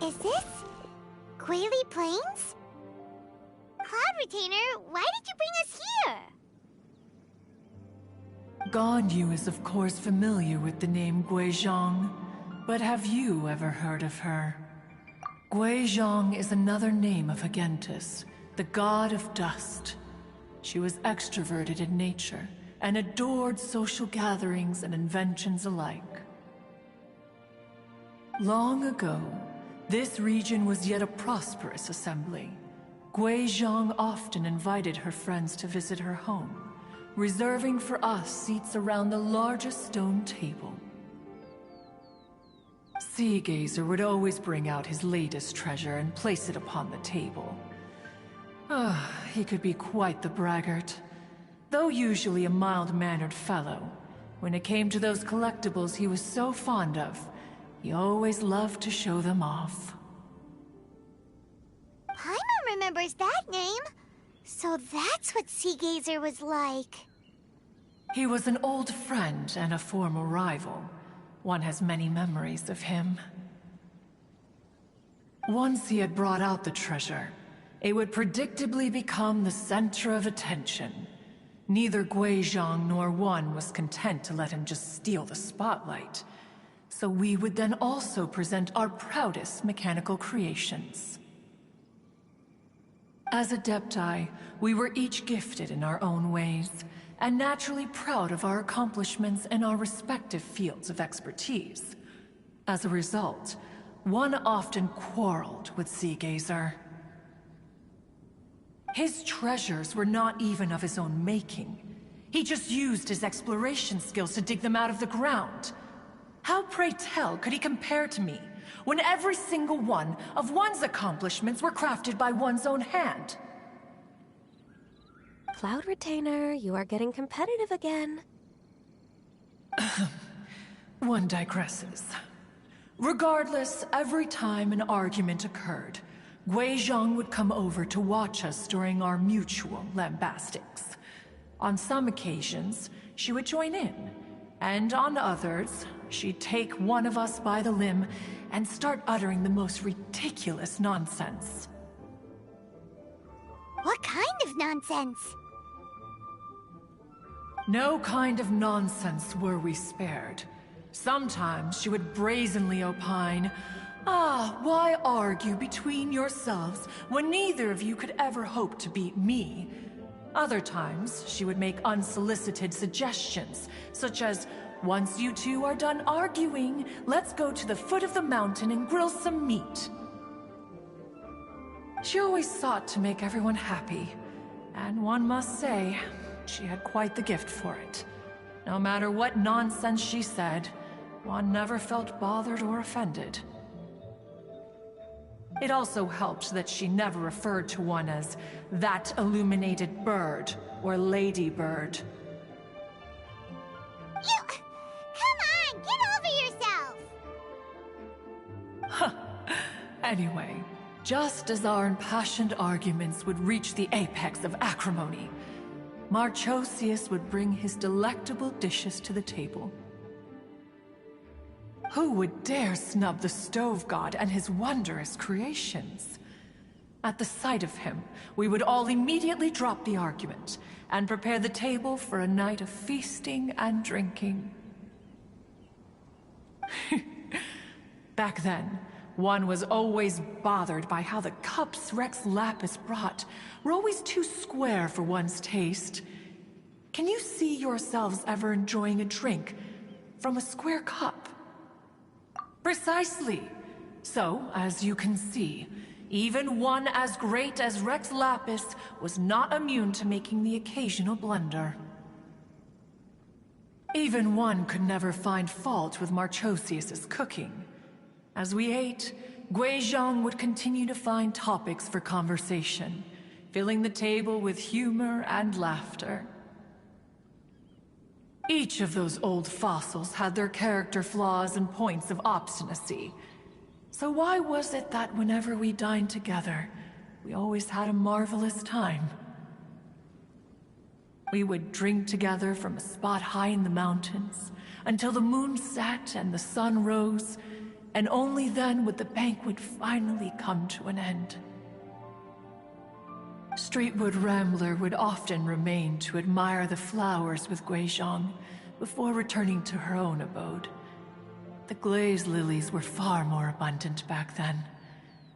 Is this Quaily Plains? Cloud Retainer, why did you bring us here? Ganyu is of course familiar with the name Guizhong, but have you ever heard of her? Guizhong is another name of Agentis, the god of dust. She was extroverted in nature and adored social gatherings and inventions alike. Long ago, this region was yet a prosperous assembly. Guizhong often invited her friends to visit her home, reserving for us seats around the largest stone table. Sea Gazer would always bring out his latest treasure and place it upon the table. He could be quite the braggart. Though usually a mild-mannered fellow, when it came to those collectibles he was so fond of, he always loved to show them off. Paimon remembers that name. So that's what Sea Gazer was like. He was an old friend and a former rival. One has many memories of him. Once he had brought out the treasure, it would predictably become the center of attention. Neither Guizhong nor one was content to let him just steal the spotlight. So we would then also present our proudest mechanical creations. As Adepti, we were each gifted in our own ways, and naturally proud of our accomplishments in our respective fields of expertise. As a result, one often quarreled with Sea Gazer. His treasures were not even of his own making. He just used his exploration skills to dig them out of the ground. How, pray tell, could he compare to me, when every single one of one's accomplishments were crafted by one's own hand? Cloud Retainer, you are getting competitive again. One digresses. Regardless, every time an argument occurred, Guizhong would come over to watch us during our mutual lambastics. On some occasions, she would join in, and on others, she'd take one of us by the limb and start uttering the most ridiculous nonsense. What kind of nonsense? No kind of nonsense were we spared. Sometimes she would brazenly opine, why argue between yourselves when neither of you could ever hope to beat me? Other times, she would make unsolicited suggestions, such as, once you two are done arguing, let's go to the foot of the mountain and grill some meat. She always sought to make everyone happy, and one must say, she had quite the gift for it. No matter what nonsense she said, one never felt bothered or offended. It also helped that she never referred to one as that illuminated bird or ladybird. Come on, get over yourself! Anyway, just as our impassioned arguments would reach the apex of acrimony, Marchosius would bring his delectable dishes to the table. Who would dare snub the stove god and his wondrous creations? At the sight of him, we would all immediately drop the argument and prepare the table for a night of feasting and drinking. Back then, One was always bothered by how the cups Rex Lapis brought were always too square for one's taste. Can you see yourselves ever enjoying a drink from a square cup? Precisely. So, as you can see, even one as great as Rex Lapis was not immune to making the occasional blunder. Even one could never find fault with Marchosius's cooking. As we ate, Guizhong would continue to find topics for conversation, filling the table with humor and laughter. Each of those old fossils had their character flaws and points of obstinacy. So why was it that whenever we dined together, we always had a marvelous time? We would drink together from a spot high in the mountains, until the moon set and the sun rose, and only then would the banquet finally come to an end. Streetwood Rambler would often remain to admire the flowers with Guizhong before returning to her own abode. The glaze lilies were far more abundant back then.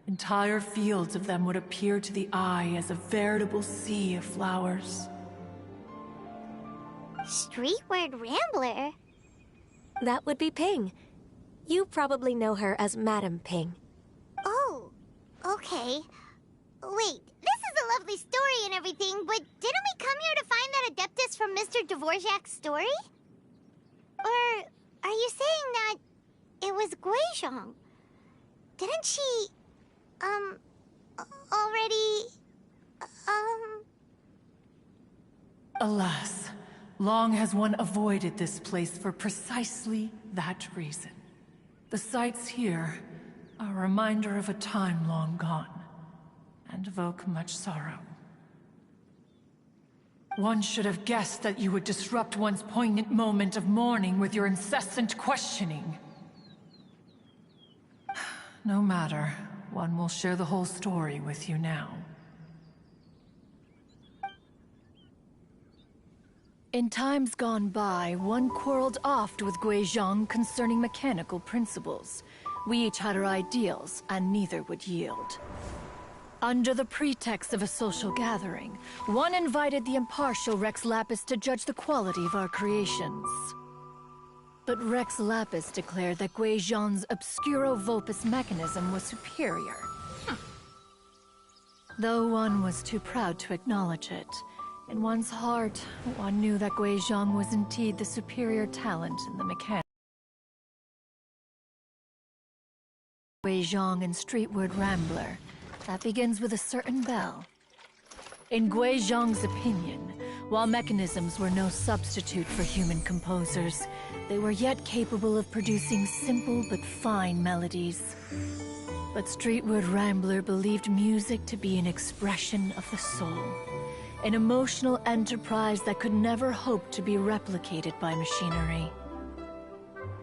Entire fields of them would appear to the eye as a veritable sea of flowers. Streetward Rambler? That would be Ping. You probably know her as Madam Ping. Oh, okay. Wait, this is a lovely story and everything, but didn't we come here to find that Adeptus from Mr. Dvorak's story? Or are you saying that it was Guizhong? Didn't she, already, Alas, long has one avoided this place for precisely that reason. The sights here are a reminder of a time long gone, and evoke much sorrow. One should have guessed that you would disrupt one's poignant moment of mourning with your incessant questioning. No matter, one will share the whole story with you now. In times gone by, one quarreled oft with Guizhong concerning mechanical principles. We each had our ideals, and neither would yield. Under the pretext of a social gathering, one invited the impartial Rex Lapis to judge the quality of our creations. But Rex Lapis declared that Guizhong's Obscuro Vulpus mechanism was superior. Though one was too proud to acknowledge it, in one's heart, one knew that Guizhong was indeed the superior talent in the mechanics. Guizhong and Streetward Rambler, that begins with a certain bell. In Guizhong's opinion, while mechanisms were no substitute for human composers, they were yet capable of producing simple but fine melodies. But Streetward Rambler believed music to be an expression of the soul. An emotional enterprise that could never hope to be replicated by machinery.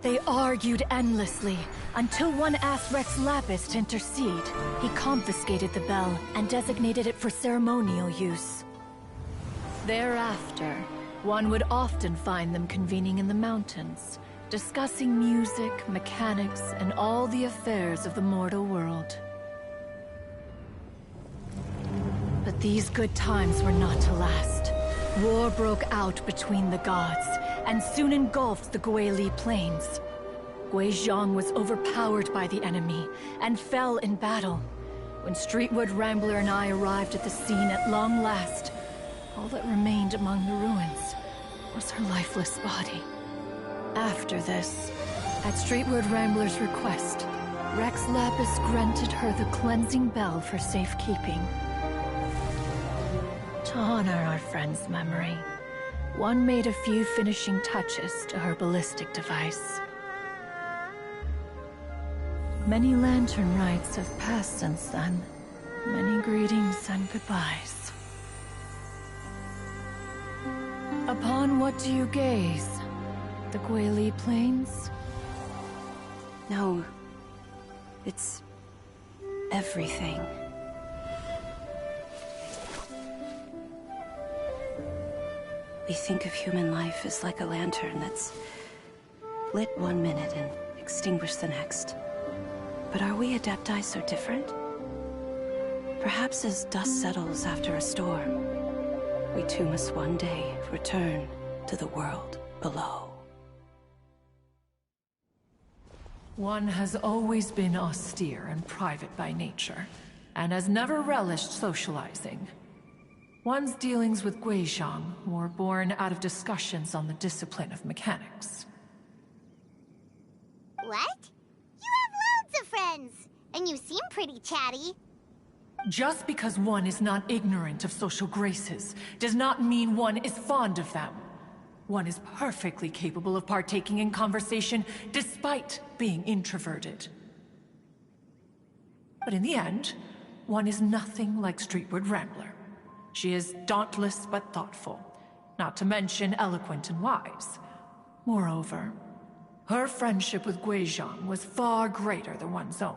They argued endlessly, until one asked Rex Lapis to intercede. He confiscated the bell and designated it for ceremonial use. Thereafter, one would often find them convening in the mountains, discussing music, mechanics, and all the affairs of the mortal world. But these good times were not to last. War broke out between the gods, and soon engulfed the Guili Plains. Guizhong was overpowered by the enemy, and fell in battle. When Streetwood Rambler and I arrived at the scene at long last, all that remained among the ruins was her lifeless body. After this, at Streetwood Rambler's request, Rex Lapis granted her the cleansing bell for safekeeping. To honor our friend's memory, one made a few finishing touches to her ballistic device. Many lantern rites have passed since then. Many greetings and goodbyes. Upon what do you gaze? The Guili Plains? No. It's everything. We think of human life as like a lantern that's lit one minute and extinguished the next. But are we Adepti so different? Perhaps as dust settles after a storm, we too must one day return to the world below. One has always been austere and private by nature, and has never relished socializing. One's dealings with Guizhong were born out of discussions on the discipline of mechanics. What? You have loads of friends, and you seem pretty chatty. Just because one is not ignorant of social graces does not mean one is fond of them. One is perfectly capable of partaking in conversation despite being introverted. But in the end, one is nothing like Streetward Rambler. She is dauntless but thoughtful, not to mention eloquent and wise. Moreover, her friendship with Guizhong was far greater than one's own.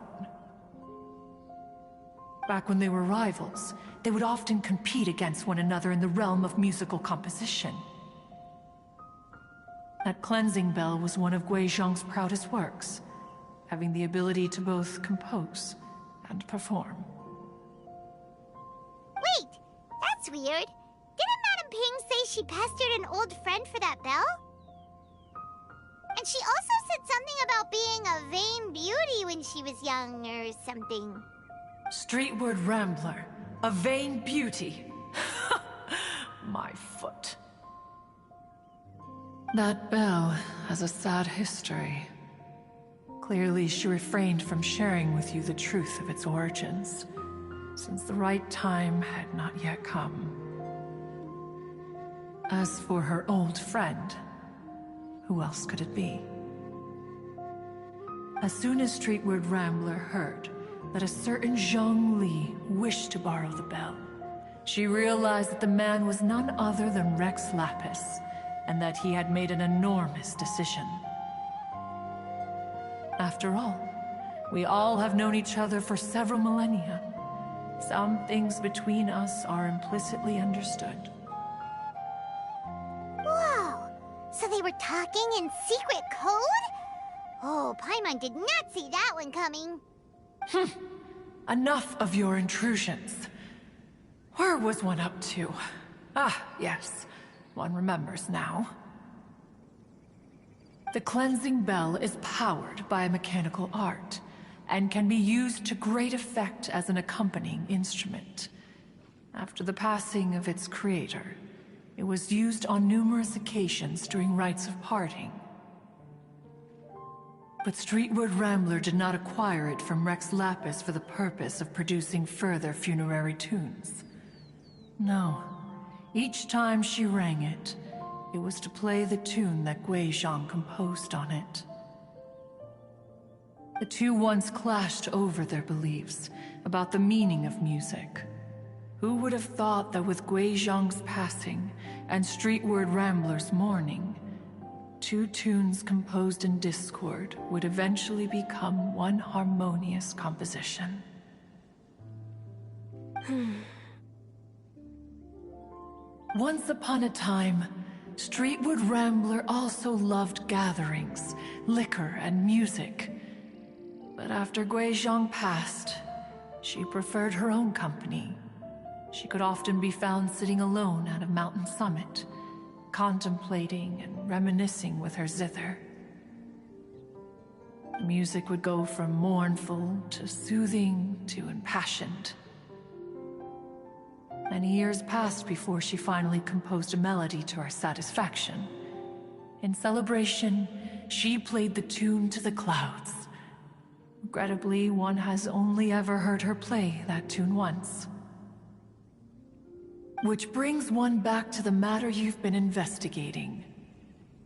Back when they were rivals, they would often compete against one another in the realm of musical composition. That cleansing bell was one of Guizhong's proudest works, having the ability to both compose and perform. Wait, that's weird. Didn't Madame Ping say she pestered an old friend for that bell? And she also said something about being a vain beauty when she was young or something. Streetward Rambler, a vain beauty. My foot. That bell has a sad history. Clearly, she refrained from sharing with you the truth of its origins, since the right time had not yet come. As for her old friend, who else could it be? As soon as Streetward Rambler heard that a certain Zhang Li wished to borrow the bell, she realized that the man was none other than Rex Lapis, and that he had made an enormous decision. After all, we all have known each other for several millennia. Some things between us are implicitly understood. Whoa! So they were talking in secret code? Oh, Paimon did not see that one coming. Enough of your intrusions. Where was one up to? Ah, yes. One remembers now. The cleansing bell is powered by a mechanical art, and can be used to great effect as an accompanying instrument. After the passing of its creator, it was used on numerous occasions during rites of parting. But Streetward Rambler did not acquire it from Rex Lapis for the purpose of producing further funerary tunes. No. Each time she rang it, it was to play the tune that Guizhong composed on it. The two once clashed over their beliefs about the meaning of music. Who would have thought that with Guizhong's passing and Streetward Rambler's mourning, two tunes composed in discord would eventually become one harmonious composition? Once upon a time, Streetward Rambler also loved gatherings, liquor, and music. But after Guizhong passed, she preferred her own company. She could often be found sitting alone at a mountain summit, contemplating and reminiscing with her zither. The music would go from mournful to soothing to impassioned. Many years passed before she finally composed a melody to her satisfaction. In celebration, she played the tune to the clouds. Regrettably, one has only ever heard her play that tune once. Which brings one back to the matter you've been investigating.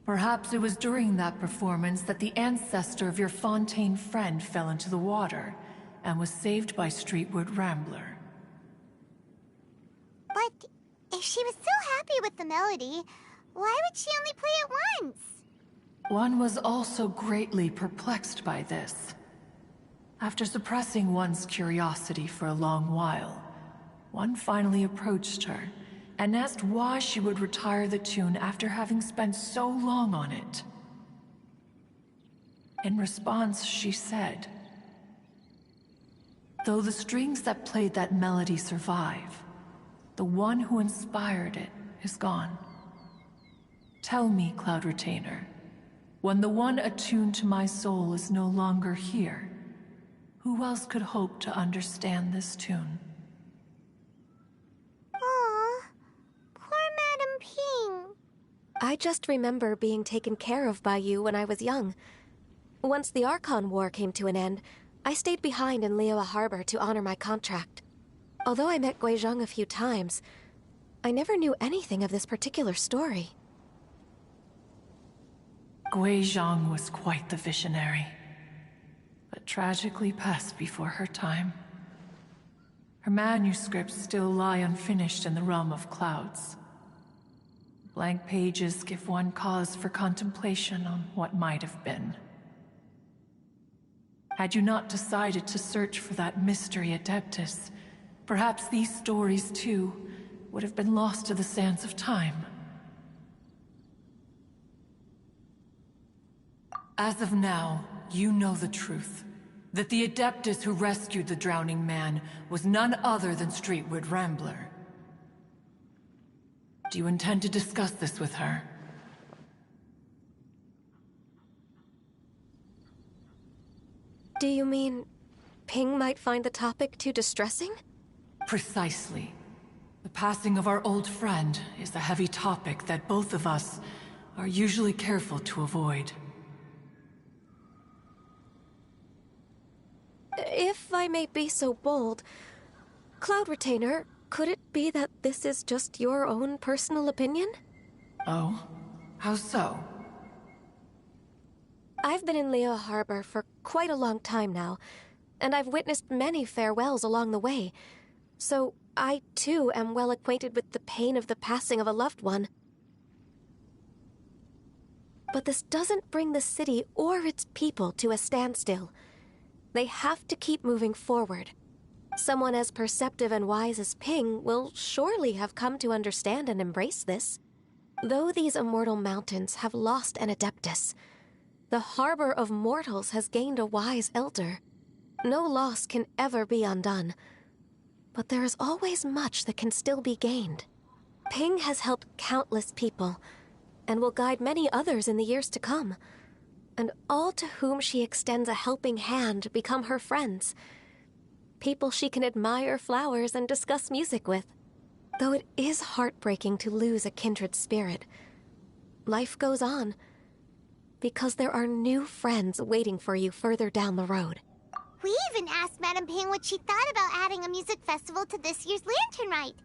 Perhaps it was during that performance that the ancestor of your Fontaine friend fell into the water and was saved by Streetward Rambler. But if she was so happy with the melody, why would she only play it once? One was also greatly perplexed by this. After suppressing one's curiosity for a long while, one finally approached her and asked why she would retire the tune after having spent so long on it. In response, she said, Though the strings that played that melody survive, the one who inspired it is gone. Tell me, Cloud Retainer, when the one attuned to my soul is no longer here, who else could hope to understand this tune? Aw, poor Madam Ping. I just remember being taken care of by you when I was young. Once the Archon War came to an end, I stayed behind in Liyue Harbor to honor my contract. Although I met Guizhong a few times, I never knew anything of this particular story. Guizhong was quite the visionary, but tragically passed before her time. Her manuscripts still lie unfinished in the realm of clouds. Blank pages give one cause for contemplation on what might have been. Had you not decided to search for that mystery Adeptus, perhaps these stories, too, would have been lost to the sands of time. As of now, you know the truth. That the Adeptus who rescued the drowning man was none other than Streetwood Rambler. Do you intend to discuss this with her? Do you mean Ping might find the topic too distressing? Precisely. The passing of our old friend is a heavy topic that both of us are usually careful to avoid. If I may be so bold, Cloud Retainer, could it be that this is just your own personal opinion? Oh? How so? I've been in Liyue Harbor for quite a long time now, and I've witnessed many farewells along the way, so I too am well acquainted with the pain of the passing of a loved one. But this doesn't bring the city or its people to a standstill. They have to keep moving forward. Someone as perceptive and wise as Ping will surely have come to understand and embrace this. Though these immortal mountains have lost an Adeptus, the harbor of mortals has gained a wise elder. No loss can ever be undone, but there is always much that can still be gained. Ping has helped countless people, and will guide many others in the years to come. And all to whom she extends a helping hand become her friends. People she can admire flowers and discuss music with. Though it is heartbreaking to lose a kindred spirit, life goes on, because there are new friends waiting for you further down the road. We even asked Madam Ping what she thought about adding a music festival to this year's Lantern Rite.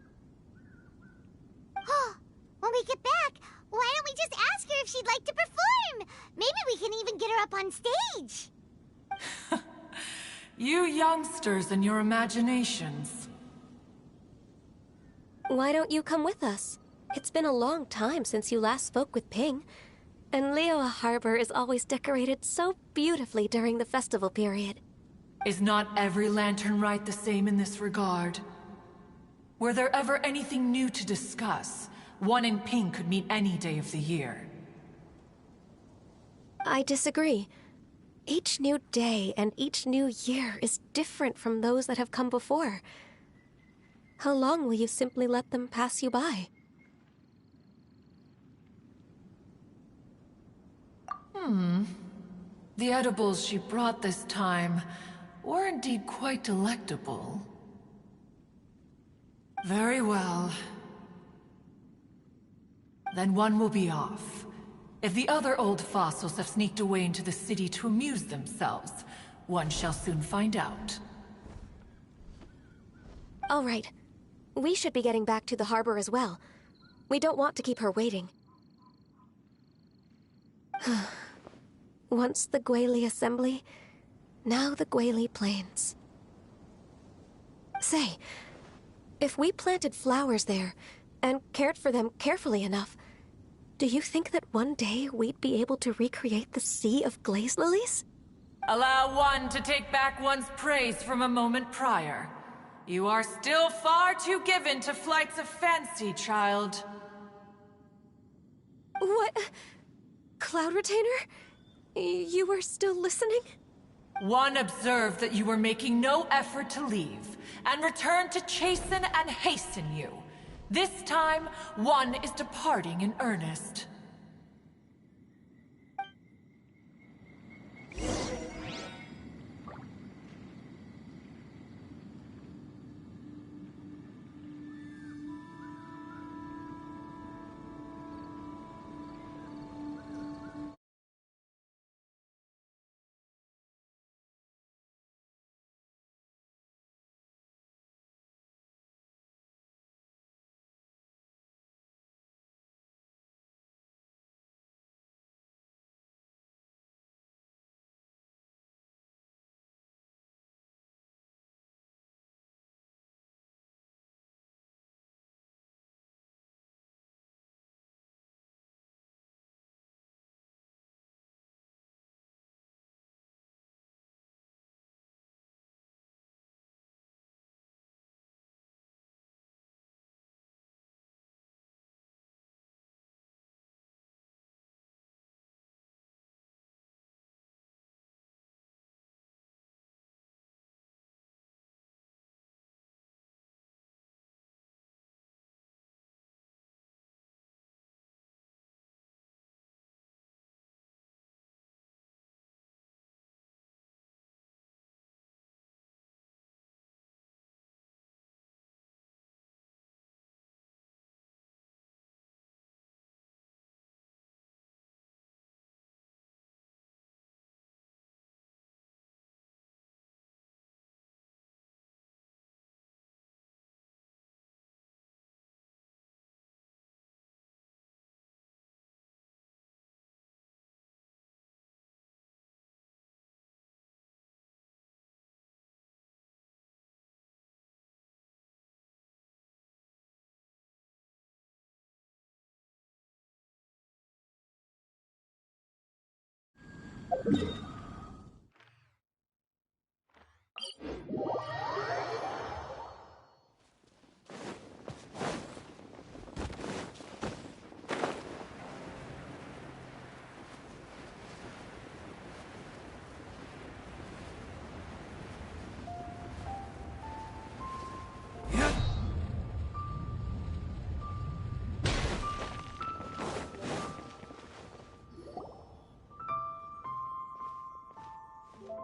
When we get back, why don't we just ask her if she'd like to perform? Maybe we can even get her up on stage. You youngsters and your imaginations. Why don't you come with us? It's been a long time since you last spoke with Ping, and Liyue Harbor is always decorated so beautifully during the festival period. Is not every Lantern Rite the same in this regard? Were there ever anything new to discuss? One in Ping could meet any day of the year. I disagree. Each new day and each new year is different from those that have come before. How long will you simply let them pass you by? The edibles she brought this time were indeed quite delectable. Very well. Then one will be off. If the other old fossils have sneaked away into the city to amuse themselves, one shall soon find out. All right. We should be getting back to the harbor as well. We don't want to keep her waiting. Once the Guili Assembly, now the Guili Plains. Say, if we planted flowers there and cared for them carefully enough, do you think that one day we'd be able to recreate the sea of glaze lilies? Allow one to take back one's praise from a moment prior. You are still far too given to flights of fancy, child. What? Cloud Retainer? You were still listening? One observed that you were making no effort to leave, and returned to chasten and hasten you. This time, one is departing in earnest.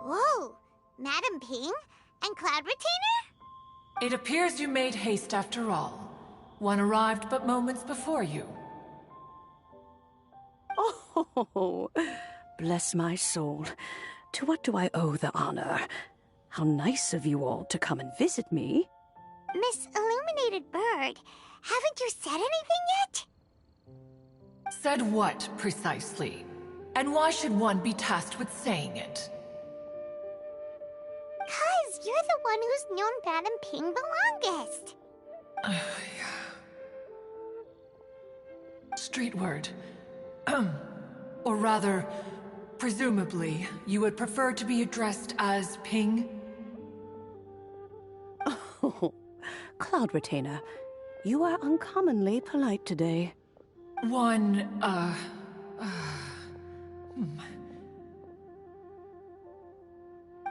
Whoa! Madam Ping? And Cloud Retainer? It appears you made haste after all. One arrived but moments before you. Oh, bless my soul. To what do I owe the honor? How nice of you all to come and visit me. Miss Illuminated Bird, haven't you said anything yet? Said what, precisely? And why should one be tasked with saying it? 'Cause you're the one who's known Madam Ping the longest. Street word. Or rather, presumably, you would prefer to be addressed as Ping? Oh, Cloud Retainer, you are uncommonly polite today.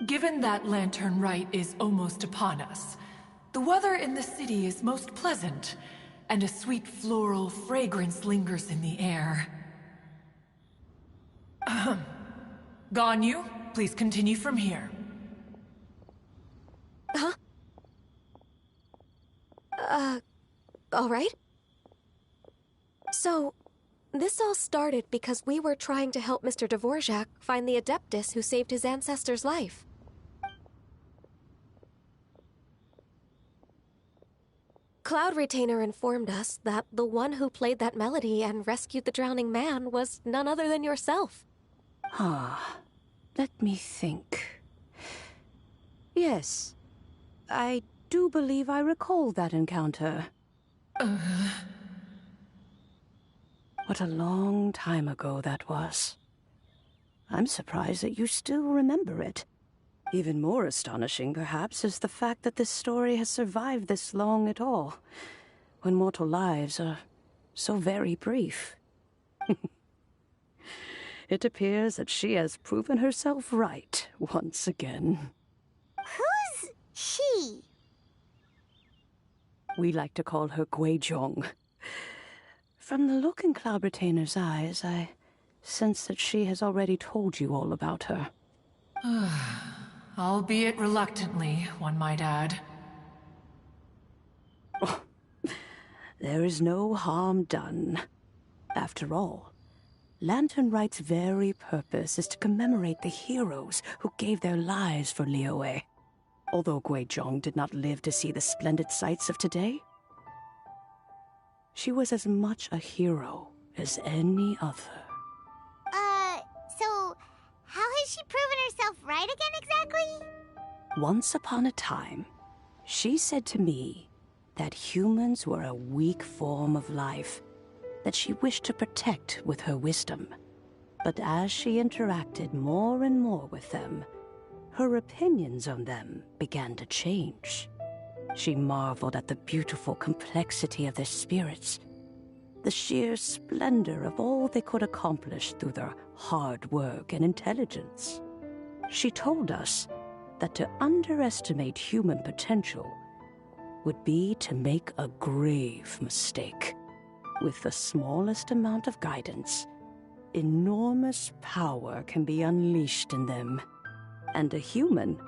Given that Lantern Rite is almost upon us, the weather in the city is most pleasant, and a sweet floral fragrance lingers in the air. Ganyu, please continue from here. Huh? All right. So, this all started because we were trying to help Mr. Dvorak find the Adeptus who saved his ancestor's life. Cloud Retainer informed us that the one who played that melody and rescued the drowning man was none other than yourself. Ah, let me think. Yes, I do believe I recall that encounter. What a long time ago that was. I'm surprised that you still remember it. Even more astonishing, perhaps, is the fact that this story has survived this long at all, when mortal lives are so very brief. It appears that she has proven herself right once again. Who's she? We like to call her Guizhong. From the look in Cloud Retainer's eyes, I sense that she has already told you all about her. Albeit reluctantly, one might add. There is no harm done. After all, Lantern Right's very purpose is to commemorate the heroes who gave their lives for Liyue. Although Guizhong did not live to see the splendid sights of today, she was as much a hero as any other. So how has she proven herself right again exactly? Once upon a time, she said to me that humans were a weak form of life that she wished to protect with her wisdom. But as she interacted more and more with them, her opinions on them began to change. She marveled at the beautiful complexity of their spirits, the sheer splendor of all they could accomplish through their hard work and intelligence. She told us that to underestimate human potential would be to make a grave mistake. With the smallest amount of guidance, enormous power can be unleashed in them. And a human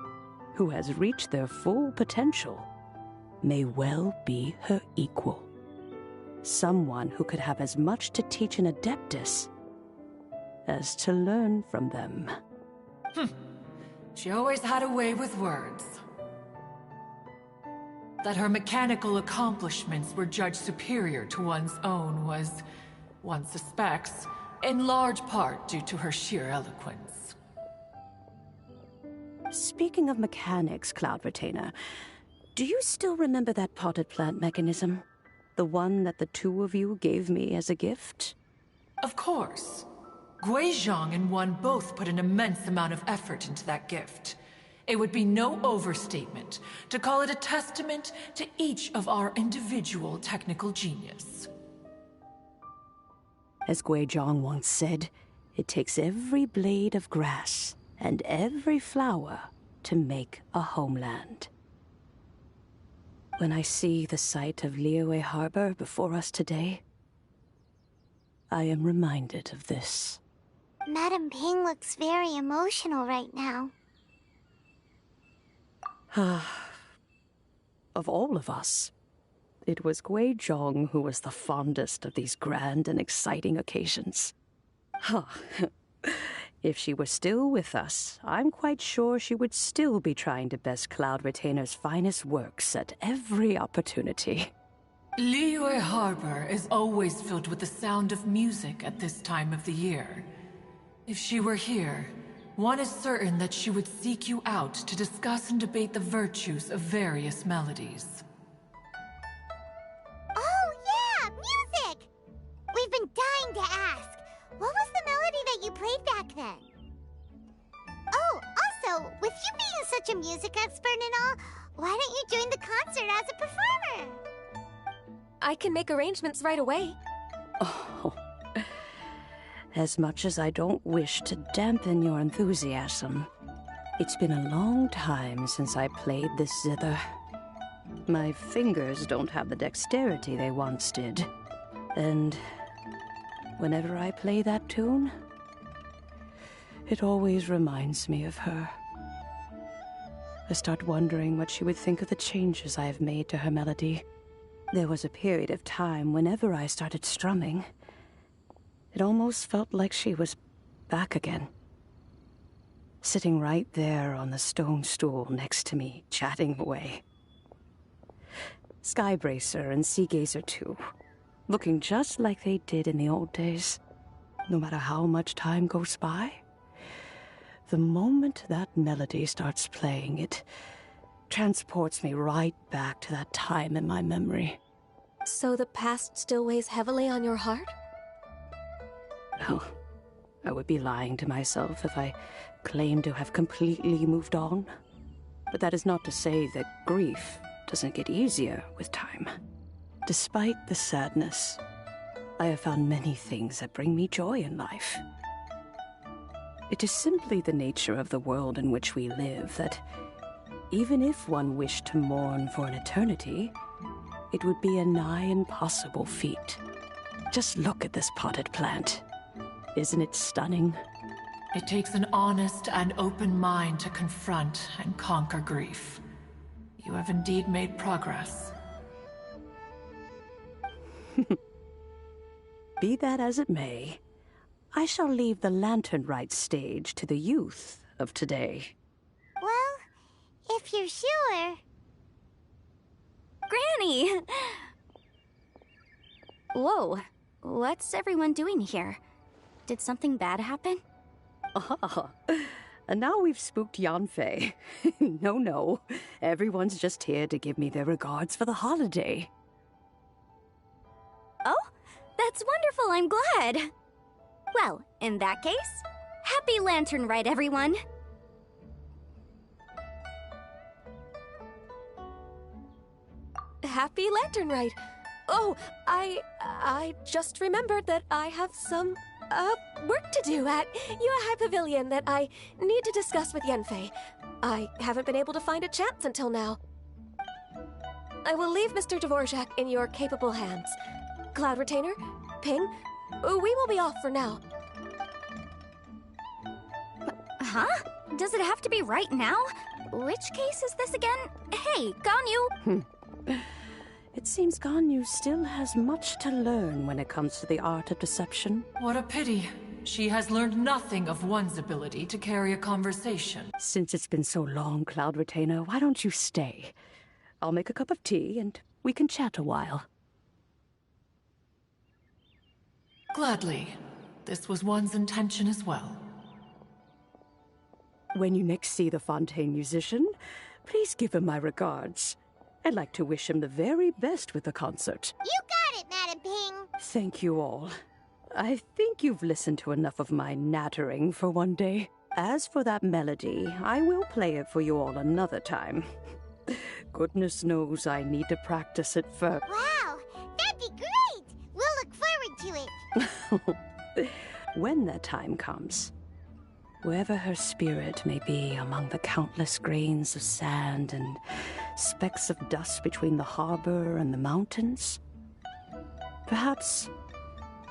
who has reached their full potential may well be her equal. Someone who could have as much to teach an Adeptus as to learn from them. She always had a way with words. That her mechanical accomplishments were judged superior to one's own was, one suspects, in large part due to her sheer eloquence. Speaking of mechanics, Cloud Retainer, do you still remember that potted plant mechanism? The one that the two of you gave me as a gift? Of course. Guizhong and one both put an immense amount of effort into that gift. It would be no overstatement to call it a testament to each of our individual technical genius. As Guizhong once said, it takes every blade of grass and every flower to make a homeland. When I see the sight of Liyue Harbor before us today, I am reminded of this. Madam Ping looks very emotional right now. Of all of us, it was Guizhong who was the fondest of these grand and exciting occasions. If she were still with us, I'm quite sure she would still be trying to best Cloud Retainer's finest works at every opportunity. Liyue Harbor is always filled with the sound of music at this time of the year. If she were here, one is certain that she would seek you out to discuss and debate the virtues of various melodies. Oh yeah, music! We've been dying to ask. What was the melody that you played back then? Oh, also, with you being such a music expert and all, why don't you join the concert as a performer? I can make arrangements right away. Oh, as much as I don't wish to dampen your enthusiasm, it's been a long time since I played this zither. My fingers don't have the dexterity they once did, and whenever I play that tune, it always reminds me of her. I start wondering what she would think of the changes I have made to her melody. There was a period of time whenever I started strumming, it almost felt like she was back again. Sitting right there on the stone stool next to me, chatting away. Skybracer and Seagazer too, looking just like they did in the old days. No matter how much time goes by, the moment that melody starts playing, it transports me right back to that time in my memory. So the past still weighs heavily on your heart? No, I would be lying to myself if I claimed to have completely moved on. But that is not to say that grief doesn't get easier with time. Despite the sadness, I have found many things that bring me joy in life. It is simply the nature of the world in which we live that even if one wished to mourn for an eternity, it would be a nigh impossible feat. Just look at this potted plant. Isn't it stunning? It takes an honest and open mind to confront and conquer grief. You have indeed made progress. Be that as it may, I shall leave the lantern rite stage to the youth of today. Well, if you're sure. Granny! Whoa, what's everyone doing here? Did something bad happen? Ah, and now we've spooked Yanfei. No, everyone's just here to give me their regards for the holiday. Oh, that's wonderful, I'm glad. Well, in that case, happy Lantern Rite, everyone! Happy Lantern Rite! Oh, I just remembered that I have some, work to do at Yuehai Pavilion that I need to discuss with Yanfei. I haven't been able to find a chance until now. I will leave Mr. Dvorak in your capable hands. Cloud Retainer, Ping, we will be off for now. Huh? Does it have to be right now? Which case is this again? Hey, Ganyu! It seems Ganyu still has much to learn when it comes to the art of deception. What a pity. She has learned nothing of one's ability to carry a conversation. Since it's been so long, Cloud Retainer, why don't you stay? I'll make a cup of tea and we can chat a while. Gladly. This was one's intention as well. When you next see the Fontaine musician, please give him my regards. I'd like to wish him the very best with the concert. You got it, Madam Ping. Thank you all. I think you've listened to enough of my nattering for one day. As for that melody, I will play it for you all another time. Goodness knows I need to practice it first. Wow, that'd be great. We'll look forward to it. When that time comes, wherever her spirit may be among the countless grains of sand and specks of dust between the harbor and the mountains, perhaps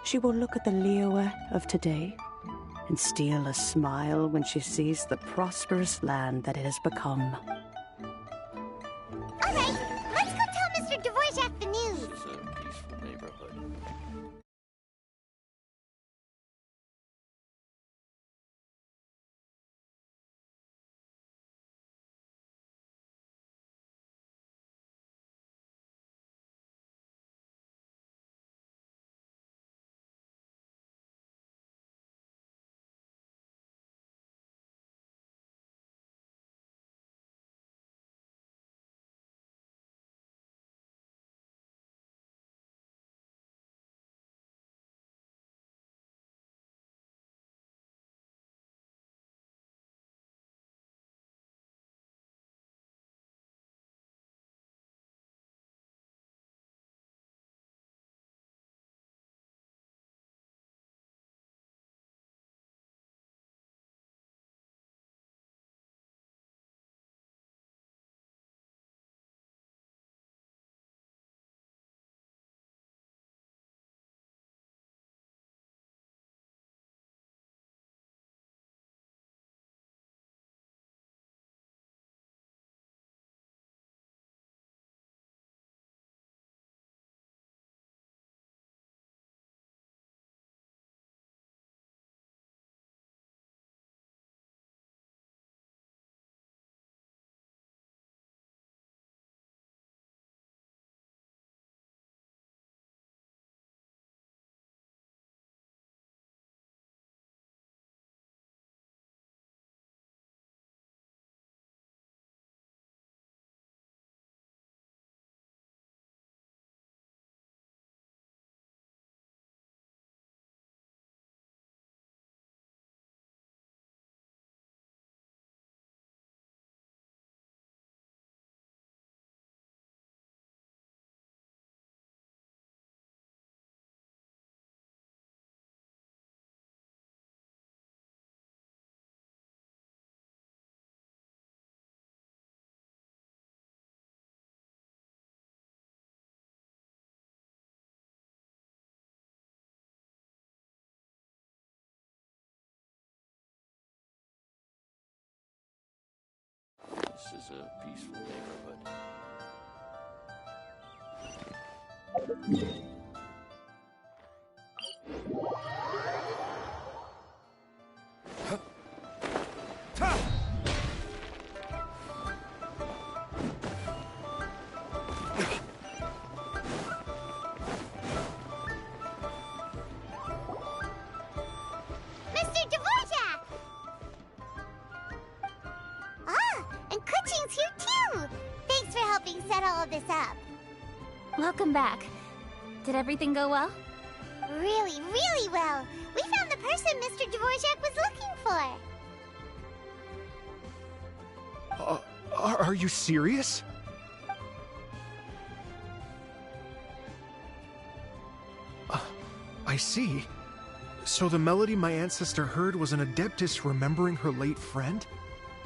she will look at the Liyue of today and steal a smile when she sees the prosperous land that it has become. All right, let's go tell Mr. Dvorak the news. This is a peaceful neighborhood. is a peaceful neighborhood. Mr. Dvorak! Ah, and Kuchin's here too! Thanks for helping set all of this up. Welcome back. Did everything go well? Really, really well. We found the person Mr. Dvorak was looking for. Are you serious? I see. So the melody my ancestor heard was an Adeptus remembering her late friend?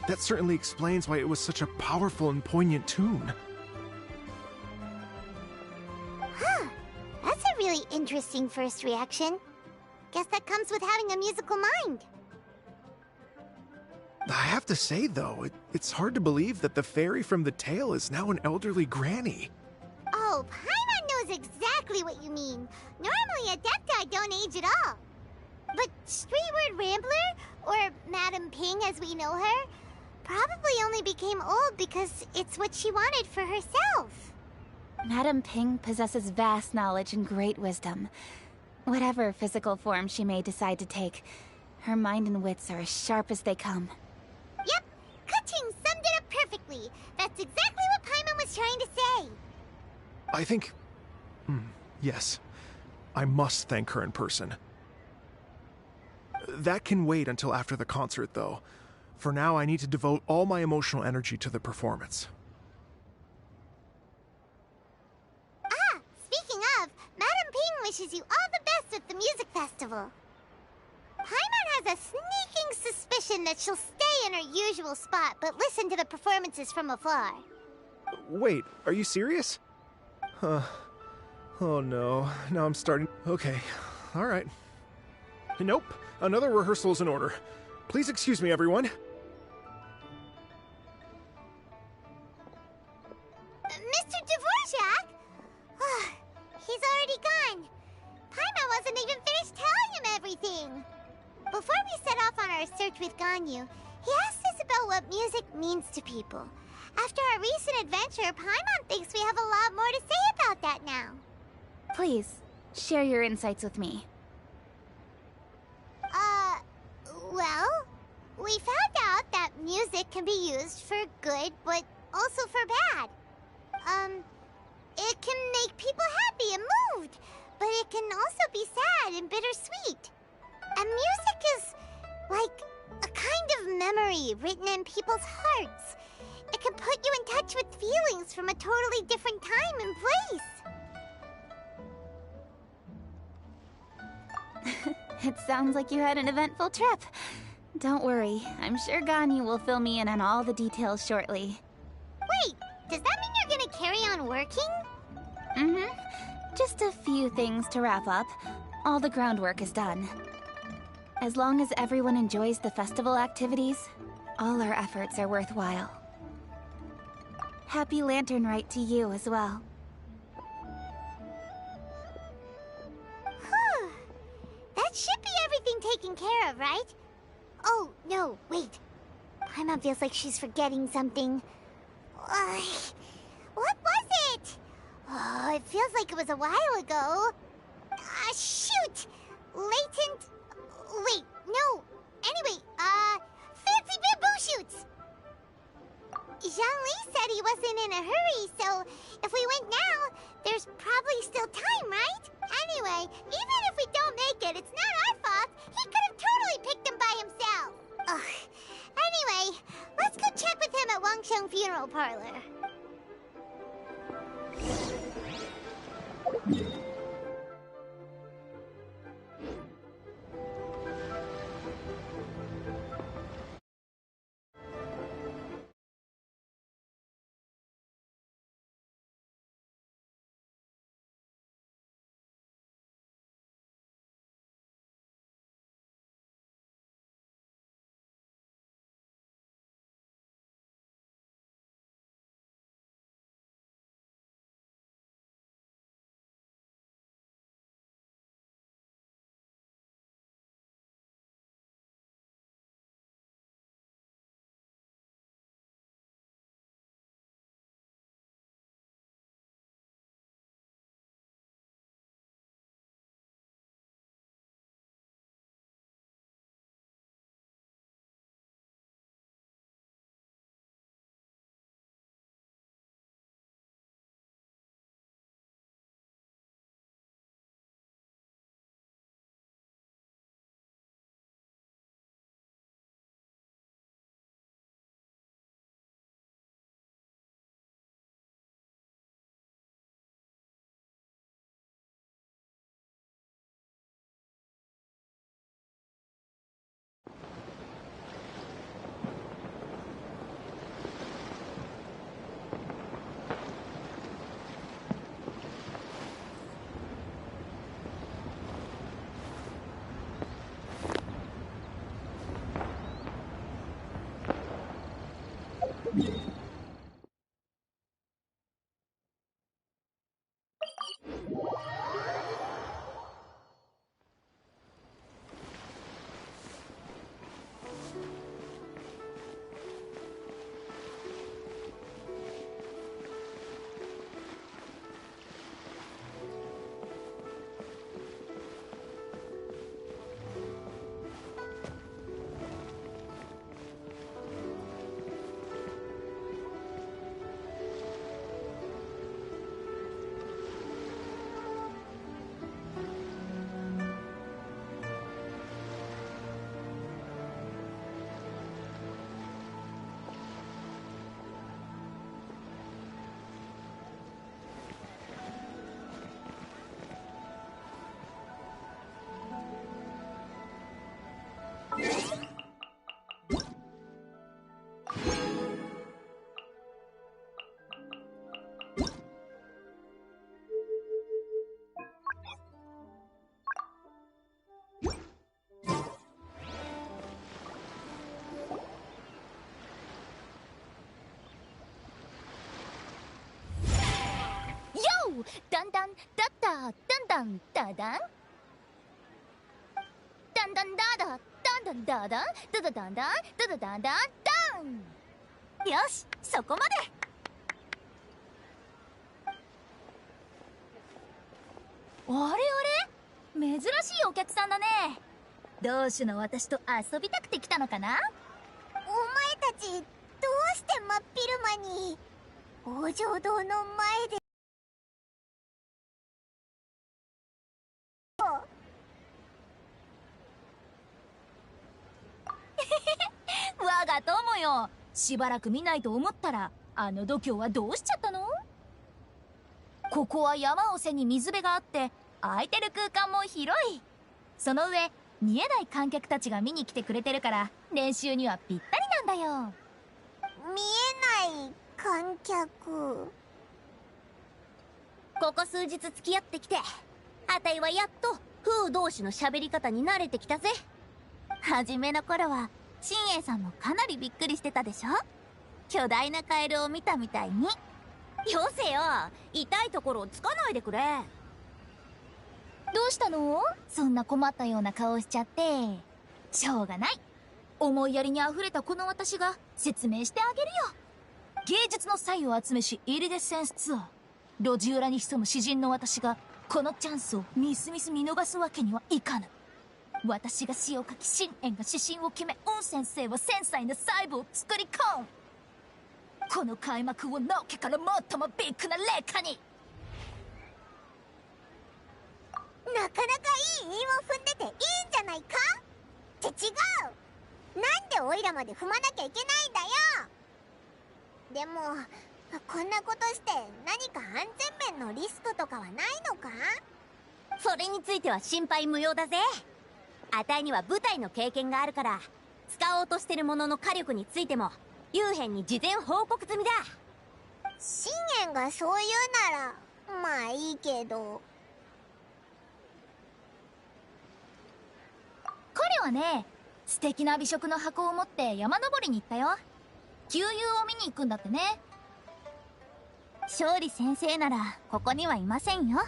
That certainly explains why it was such a powerful and poignant tune. Huh. That's a really interesting first reaction. Guess that comes with having a musical mind. I have to say, though, it's hard to believe that the fairy from the tale is now an elderly granny. Oh, Paimon knows exactly what you mean. Normally, Adepti don't age at all. But Streetward Rambler, or Madam Ping as we know her, probably only became old because it's what she wanted for herself. Madam Ping possesses vast knowledge and great wisdom. Whatever physical form she may decide to take, her mind and wits are as sharp as they come. Yep, Kuching summed it up perfectly. That's exactly what Paimon was trying to say. I think... yes. I must thank her in person. That can wait until after the concert, though. For now, I need to devote all my emotional energy to the performance. Ah, speaking of, Madam Ping wishes you all the best at the music festival. Paimon has a sneaking suspicion that she'll stay in her usual spot, but listen to the performances from afar. Wait, are you serious? Oh no, now I'm starting... Okay, alright. Nope, another rehearsal is in order. Please excuse me, everyone. Mr. Dvorak? He's already gone. Paimon wasn't even finished telling him everything. Before we set off on our search with Ganyu, he asked us about what music means to people. After our recent adventure, Paimon thinks we have a lot more to say about that now. Please, share your insights with me. Well, we found out that music can be used for good, but also for bad. It can make people happy and moved, but it can also be sad and bittersweet. And music is like a kind of memory written in people's hearts. It can put you in touch with feelings from a totally different time and place. It sounds like you had an eventful trip. Don't worry, I'm sure Ganyu will fill me in on all the details shortly. Wait, does that mean you're gonna carry on working? Just a few things to wrap up. All the groundwork is done. As long as everyone enjoys the festival activities, all our efforts are worthwhile. Happy Lantern Rite to you as well. Whew. That should be everything taken care of, right? Oh, no, wait. Paimon feels like she's forgetting something. What was it? Oh, it feels like it was a while ago. Shoot! Latent... Wait, no. Anyway, fancy bamboo shoots! Zhang-Li said he wasn't in a hurry, so if we went now, there's probably still time, right? Anyway, even if we don't make it, it's not our fault. He could have totally picked them by himself. Ugh. Anyway, let's go check with him at Wangsheng Funeral Parlor. だんだんだっただんだんだだんだんだんだだだんだんだだだだだんだんだだだんだん。よし、そこまで。あれあれ、珍しいお客さんだね。同種の私と遊びたくて来たのかな。お前たちどうして真っ昼間に王城堂の前で。我が友よ、しばらく見ないと思ったらあの度胸はどうしちゃったの。ここは山を背に水辺があって空いてる空間も広い。その上見えない観客たちが見に来てくれてるから練習にはぴったりなんだよ。見えない観客。ここ数日付き合ってきて、あたいはやっと風同士の喋り方に慣れてきたぜ。初めの頃は新栄さんもかなりびっくりしてたでしょ。巨大なカエルを見たみたいに。よせよ、痛いところをつかないでくれ。どうしたの？そんな困ったような顔しちゃって。しょうがない。思いやりにあふれたこの私が説明してあげるよ。芸術の才を集めしイリデッセンスツアー。路地裏に潜む詩人の私がこのチャンスをみすみす見逃すわけにはいかぬ。私が詩を書き、信玄が指針を決め、雲先生は繊細な細部を作り込む。この開幕をのけから最もビッグな霊下に。なかなかいい韻を踏んでていいんじゃないかって違う。なんでオイラまで踏まなきゃいけないんだよ。でもこんなことして何か安全面のリスクとかはないのか。それについては心配無用だぜ。あたいには舞台の経験があるから、使おうとしてるものの火力についても幽編に事前報告済みだ。信玄がそう言うならまあいいけど。彼はね、素敵な美食の箱を持って山登りに行ったよ。旧友を見に行くんだってね。勝利先生ならここにはいませんよ。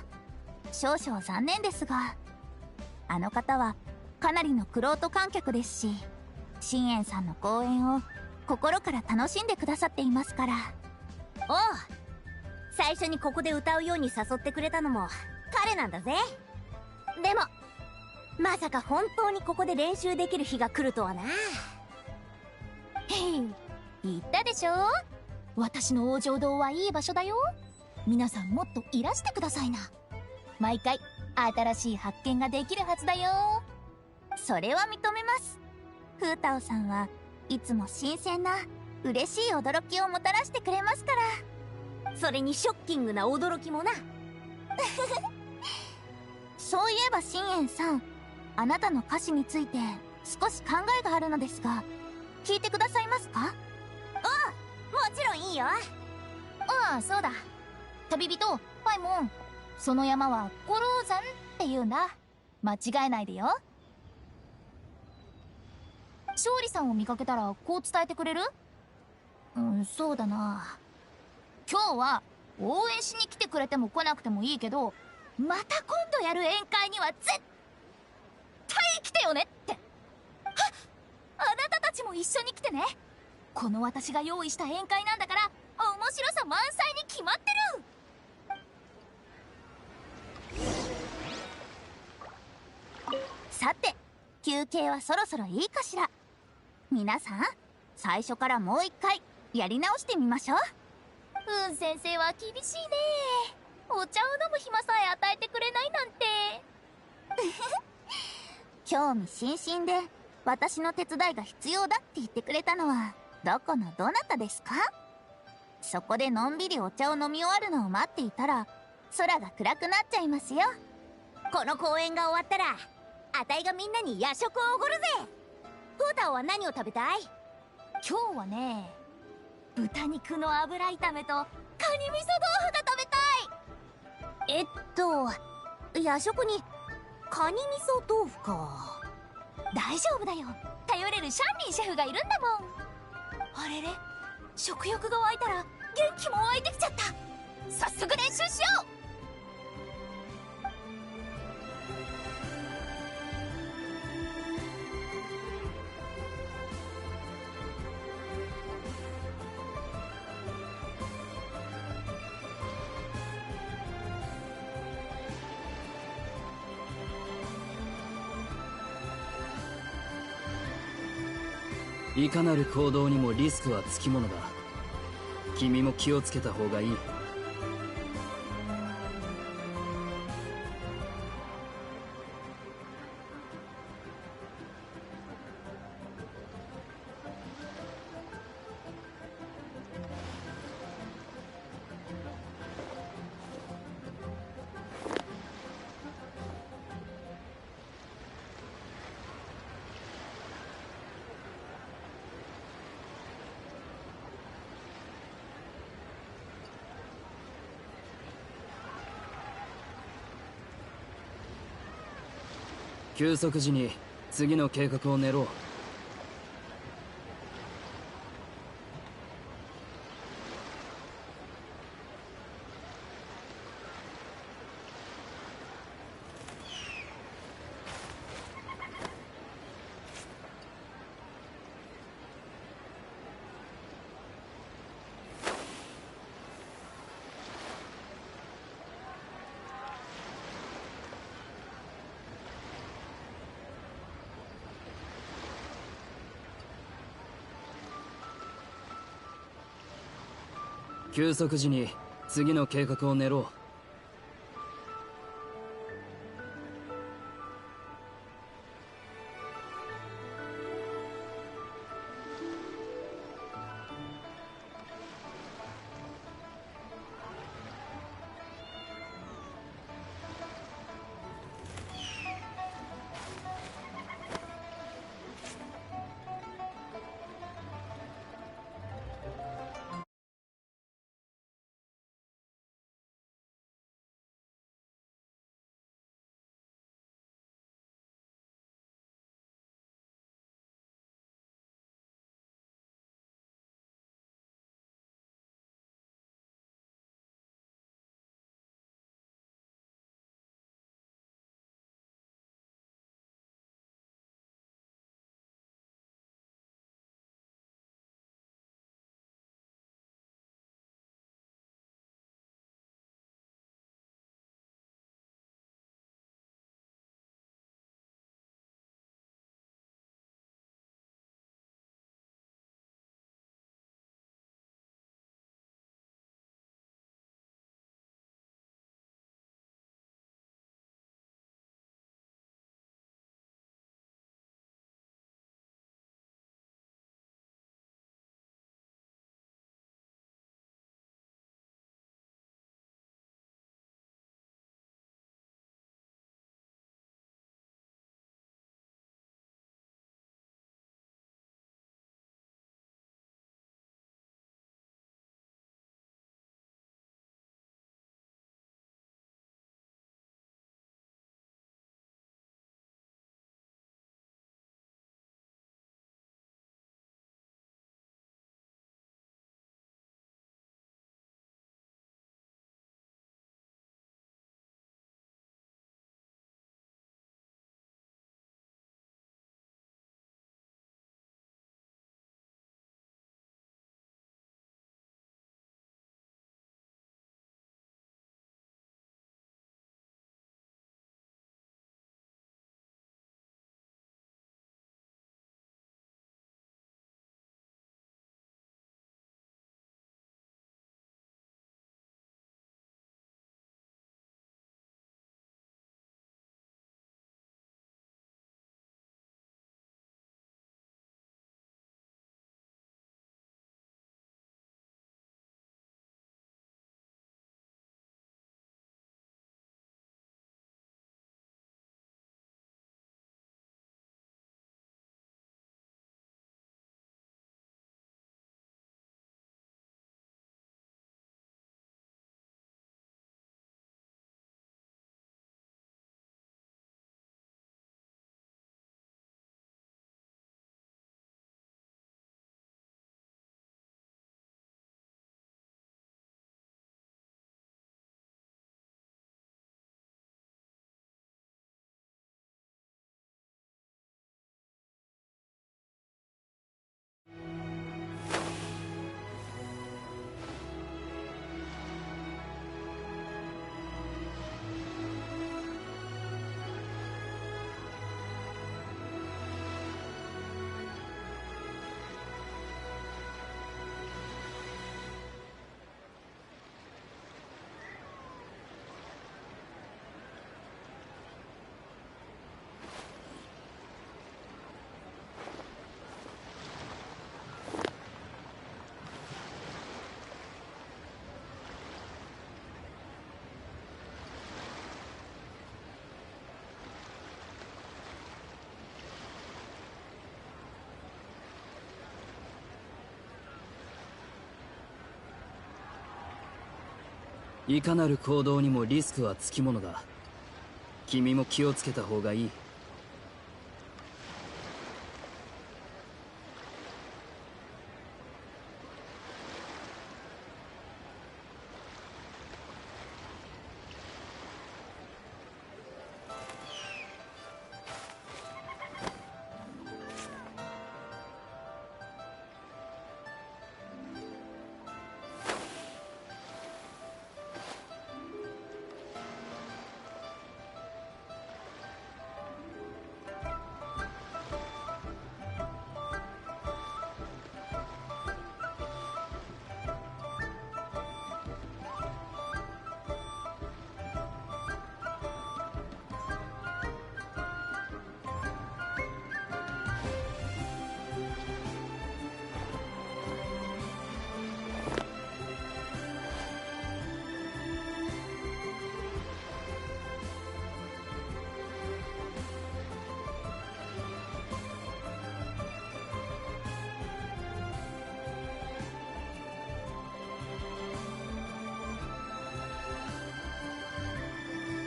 少々残念ですが、あの方はかなりの玄人観客ですし、信玄さんの公演を心から楽しんでくださっていますから。おう、最初にここで歌うように誘ってくれたのも彼なんだぜ。でもまさか本当にここで練習できる日が来るとはな。へい、言ったでしょ。私の王城堂はいい場所だよ。皆さんもっといらしてくださいな。毎回新しい発見ができるはずだよ。それは認めます。風太郎さんはいつも新鮮な嬉しい驚きをもたらしてくれますから。それにショッキングな驚きもな。そういえば信玄さん、あなたの歌詞について少し考えがあるのですが、聞いてくださいますか？もちろんいいよ。ああ、そうだ。旅人パイモン、その山は五郎山って言うんだ。間違えないでよ。勝利さんを見かけたらこう伝えてくれる？そうだな。今日は応援しに来てくれても来なくてもいいけど、また今度やる宴会には絶対来てよねって。あなたたちも一緒に来てね。この私が用意した宴会なんだから面白さ満載に決まってる。さて休憩はそろそろいいかしら。皆さん最初からもう一回やり直してみましょう。先生は厳しいね。お茶を飲む暇さえ与えてくれないなんて。興味津々で私の手伝いが必要だって言ってくれたのはどこのどなたですか？そこでのんびりお茶を飲み終わるのを待っていたら空が暗くなっちゃいますよ。この公演が終わったらあたいがみんなに夜食をおごるぜ。フータオは何を食べたい？今日はね、豚肉の油炒めとカニ味噌豆腐が食べたい。夜食にカニ味噌豆腐か。大丈夫だよ。頼れるシャンリンシェフがいるんだもん。あれれ、食欲が湧いたら元気も湧いてきちゃった。早速練習しよう。いかなる行動にもリスクはつきものだ。君も気をつけた方がいい。休息時に次の計画を練ろう。休息時に次の計画を練ろう。いかなる行動にもリスクはつきものだ。君も気をつけた方がいい。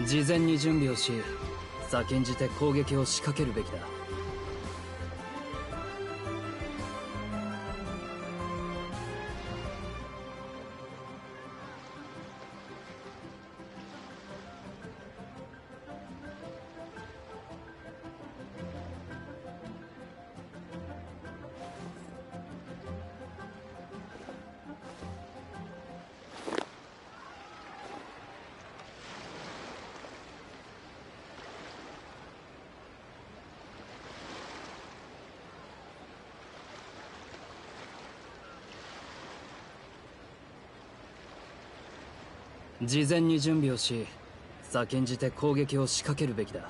事前に準備をし、先んじて攻撃を仕掛けるべきだ。事前に準備をし、先んじて攻撃を仕掛けるべきだ。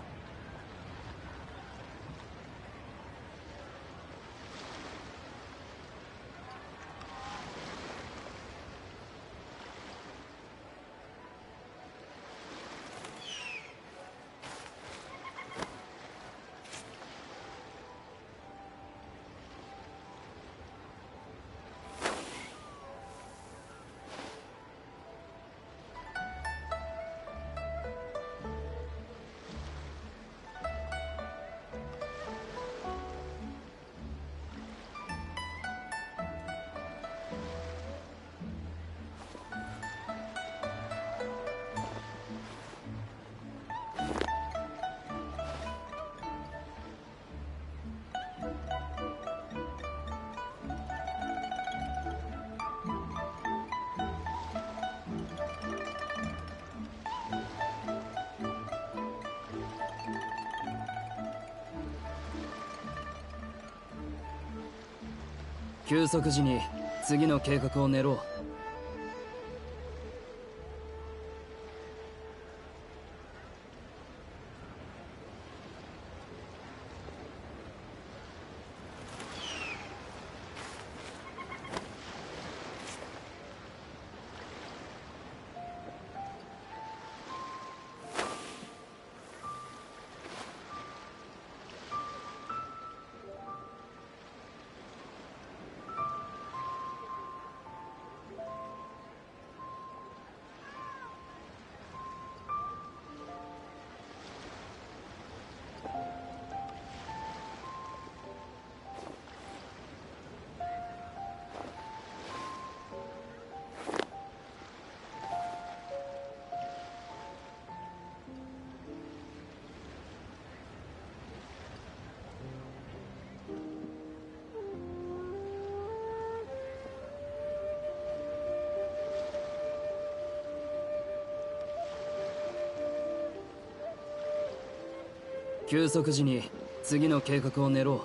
休息時に次の計画を練ろう。休息時に次の計画を練ろう。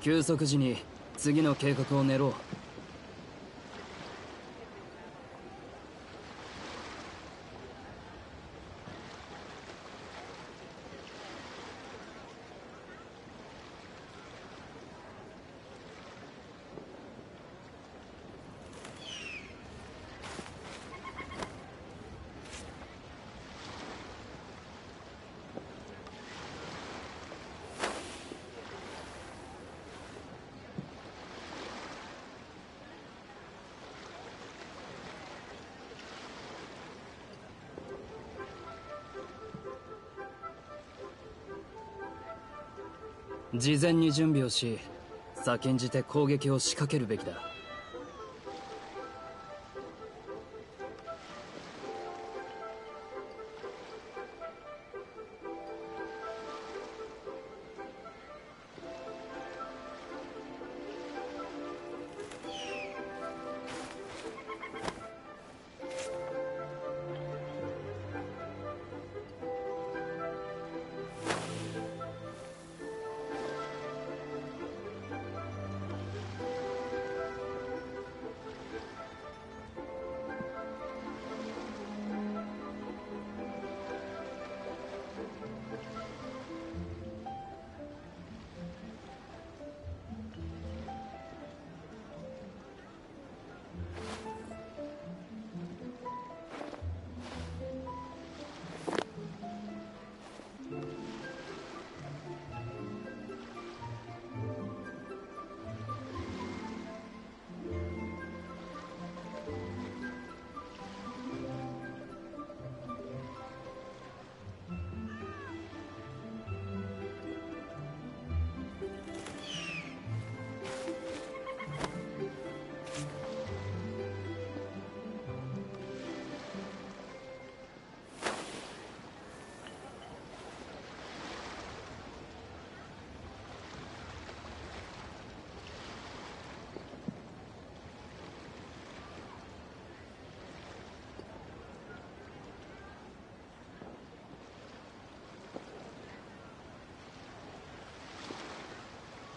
休息時に次の計画を練ろう。事前に準備をし、先んじて攻撃を仕掛けるべきだ。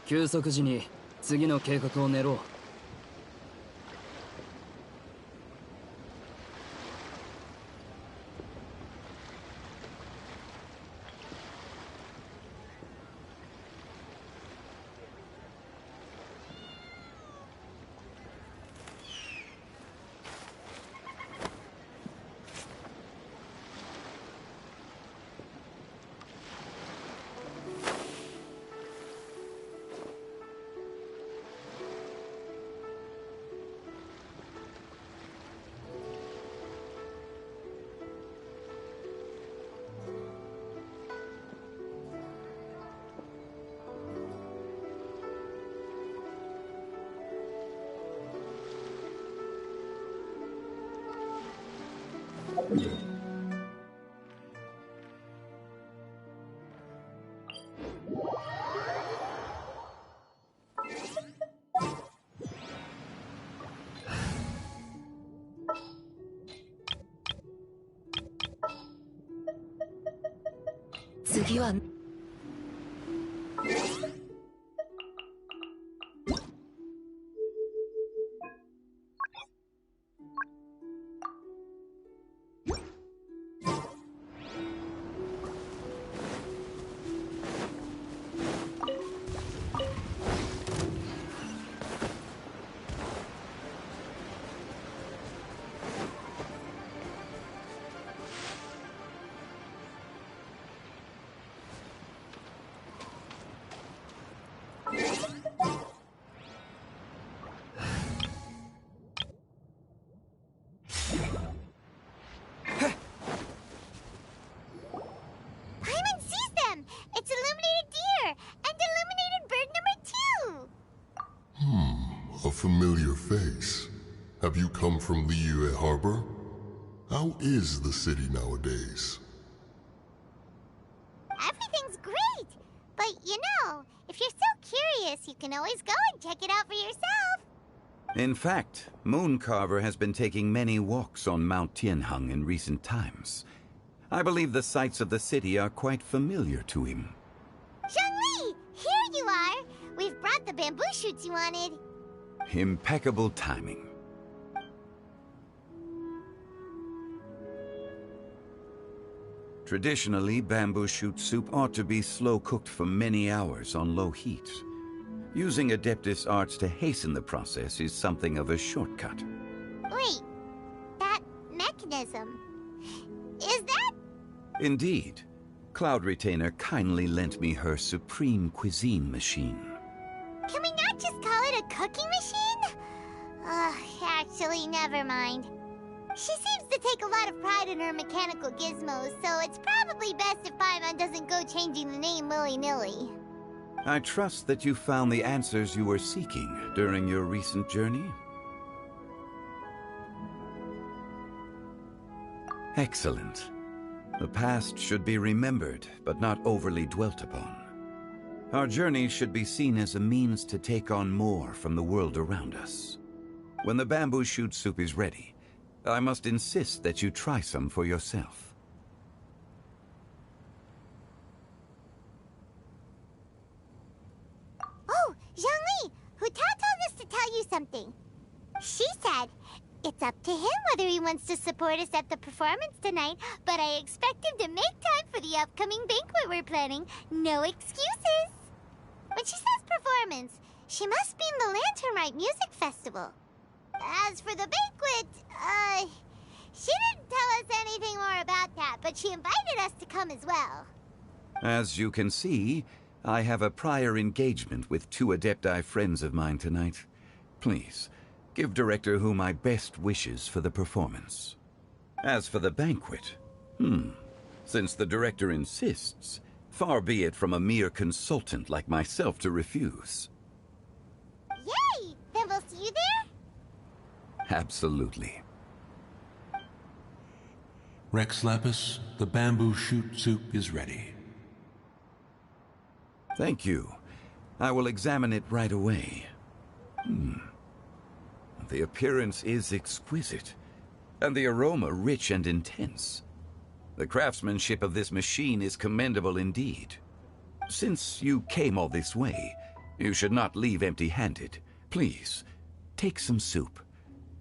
休息時に次の計画を練ろう。次はA familiar face. Have you come from Liyue Harbor? How is the city nowadays? Everything's great! But you know, if you're so curious, you can always go and check it out for yourself. In fact, Mooncarver has been taking many walks on Mount Tianheng in recent times. I believe the sights of the city are quite familiar to him. Zhongli! Here you are! We've brought the bamboo shoots you wanted. Impeccable timing. Traditionally, bamboo shoot soup ought to be slow-cooked for many hours on low heat. Using Adeptus arts to hasten the process is something of a shortcut. Wait, that mechanism... is that... Indeed. Cloud Retainer kindly lent me her supreme cuisine machine. Can we not just call it a cooking machine? Actually, never mind. She seems to take a lot of pride in her mechanical gizmos, so it's probably best if Paimon doesn't go changing the name willy-nilly. I trust that you found the answers you were seeking during your recent journey. Excellent. The past should be remembered, but not overly dwelt upon. Our journey should be seen as a means to take on more from the world around us. When the bamboo shoot soup is ready, I must insist that you try some for yourself. Oh, Zhongli! Hu Tao told us to tell you something. She said, it's up to him whether he wants to support us at the performance tonight, but I expect him to make time for the upcoming banquet we're planning. No excuses! When she says performance, she must mean the Lantern Rite Music Festival. As for the banquet, she didn't tell us anything more about that, but she invited us to come as well. As you can see, I have a prior engagement with 2 Adepti friends of mine tonight. Please, give Director Hu my best wishes for the performance. As for the banquet, since the Director insists, far be it from a mere consultant like myself to refuse. Yay! Then we'll see you there? Absolutely. Rex Lapis, the bamboo shoot soup is ready. Thank you. I will examine it right away. The appearance is exquisite, and the aroma rich and intense. The craftsmanship of this machine is commendable indeed. Since you came all this way, you should not leave empty-handed. Please, take some soup.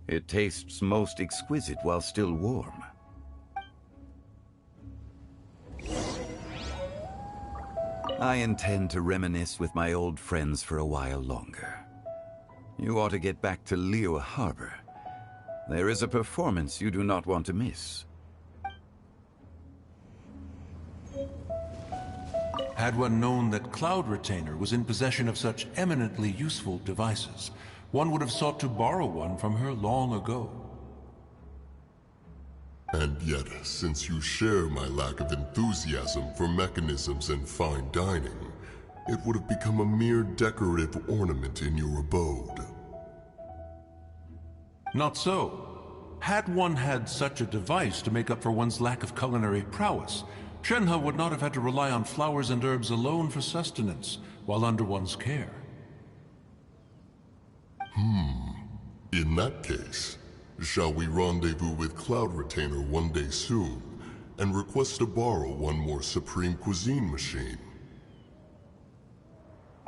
It tastes most exquisite while still warm. I intend to reminisce with my old friends for a while longer. You ought to get back to Liyue Harbor. There is a performance you do not want to miss. Had one known that Cloud Retainer was in possession of such eminently useful devices, one would have sought to borrow one from her long ago. And yet, since you share my lack of enthusiasm for mechanisms and fine dining, it would have become a mere decorative ornament in your abode. Not so. Had one had such a device to make up for one's lack of culinary prowess, Shenhe would not have had to rely on flowers and herbs alone for sustenance, while under one's care. In that case, shall we rendezvous with Cloud Retainer one day soon, and request to borrow one more Supreme Cuisine machine?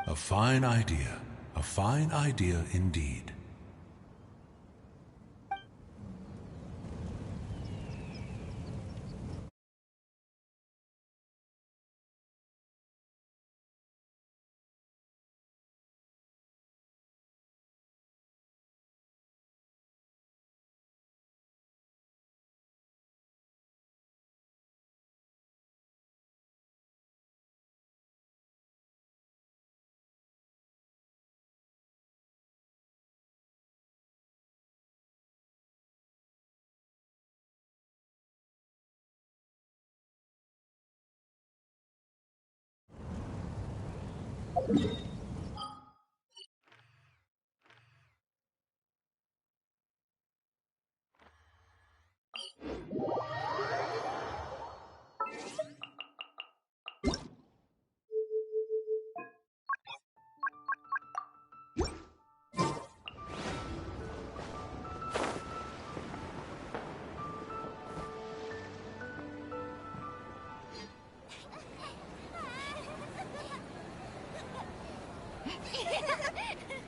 A fine idea. A fine idea indeed.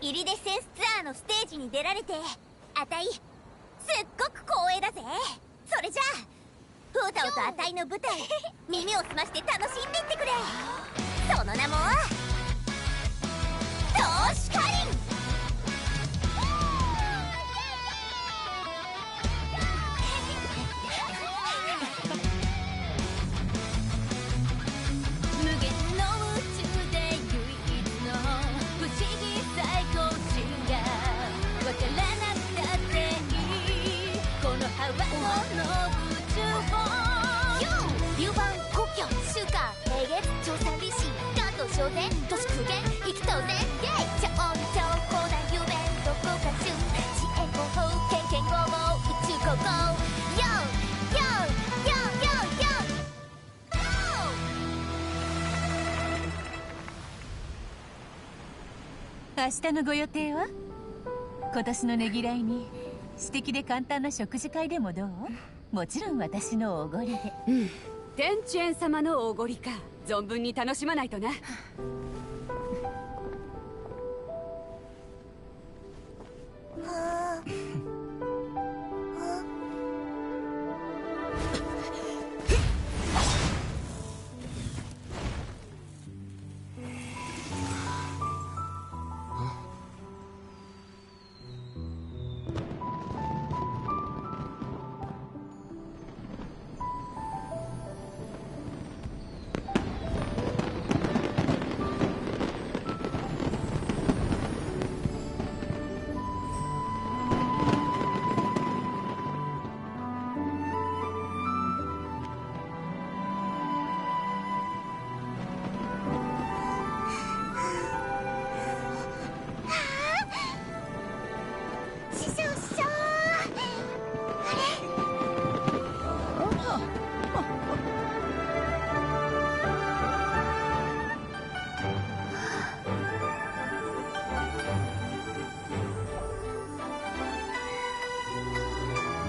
イリデセンスツアーのステージに出られてあたいすっごく光栄だぜ。それじゃあフータオとあたいの舞台耳を澄まして楽しんでいってくれ。その名も投資カリン。無限の宇宙で唯一の不思議最高値がわからなくたっていいこのハワの宇宙を流番故郷週間平月調査利子関東商店都市空間意気当然イェイ超音超広大雄弁どこか中知恵広報経験合謀宇宙高校ヨーヨーヨーヨーヨー。明日のご予定は？今年のねぎらいに素敵で簡単な食事会でもどう？もちろん私のおごりで。天チェン様のおごりか。存分に楽しまないとな。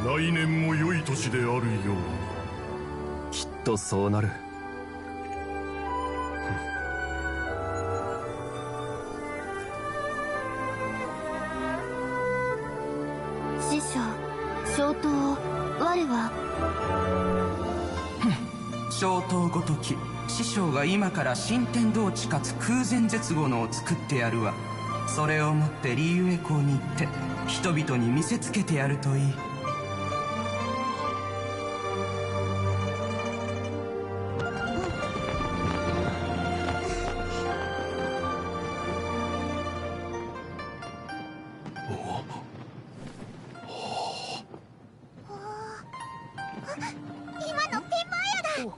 来年も良い年であるように。きっとそうなる。師匠、消灯を我は。消灯ごとき師匠が今から新天道地かつ空前絶後のを作ってやるわ。それをもってリーウェ港に行って人々に見せつけてやるといい。今の天満屋だ。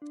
場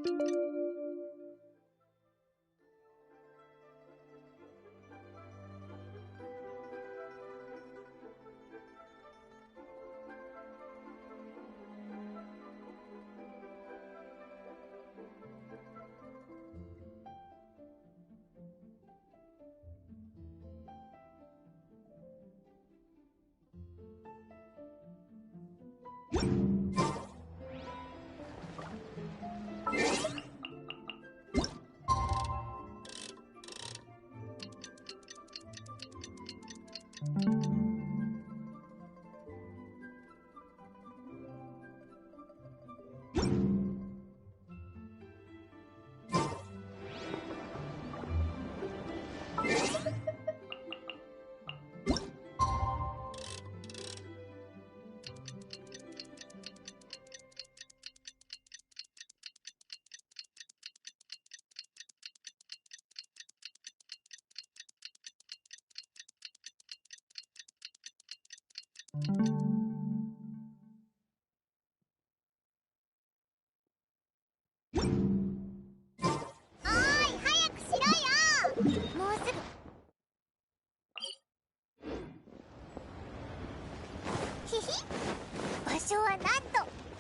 所はなんと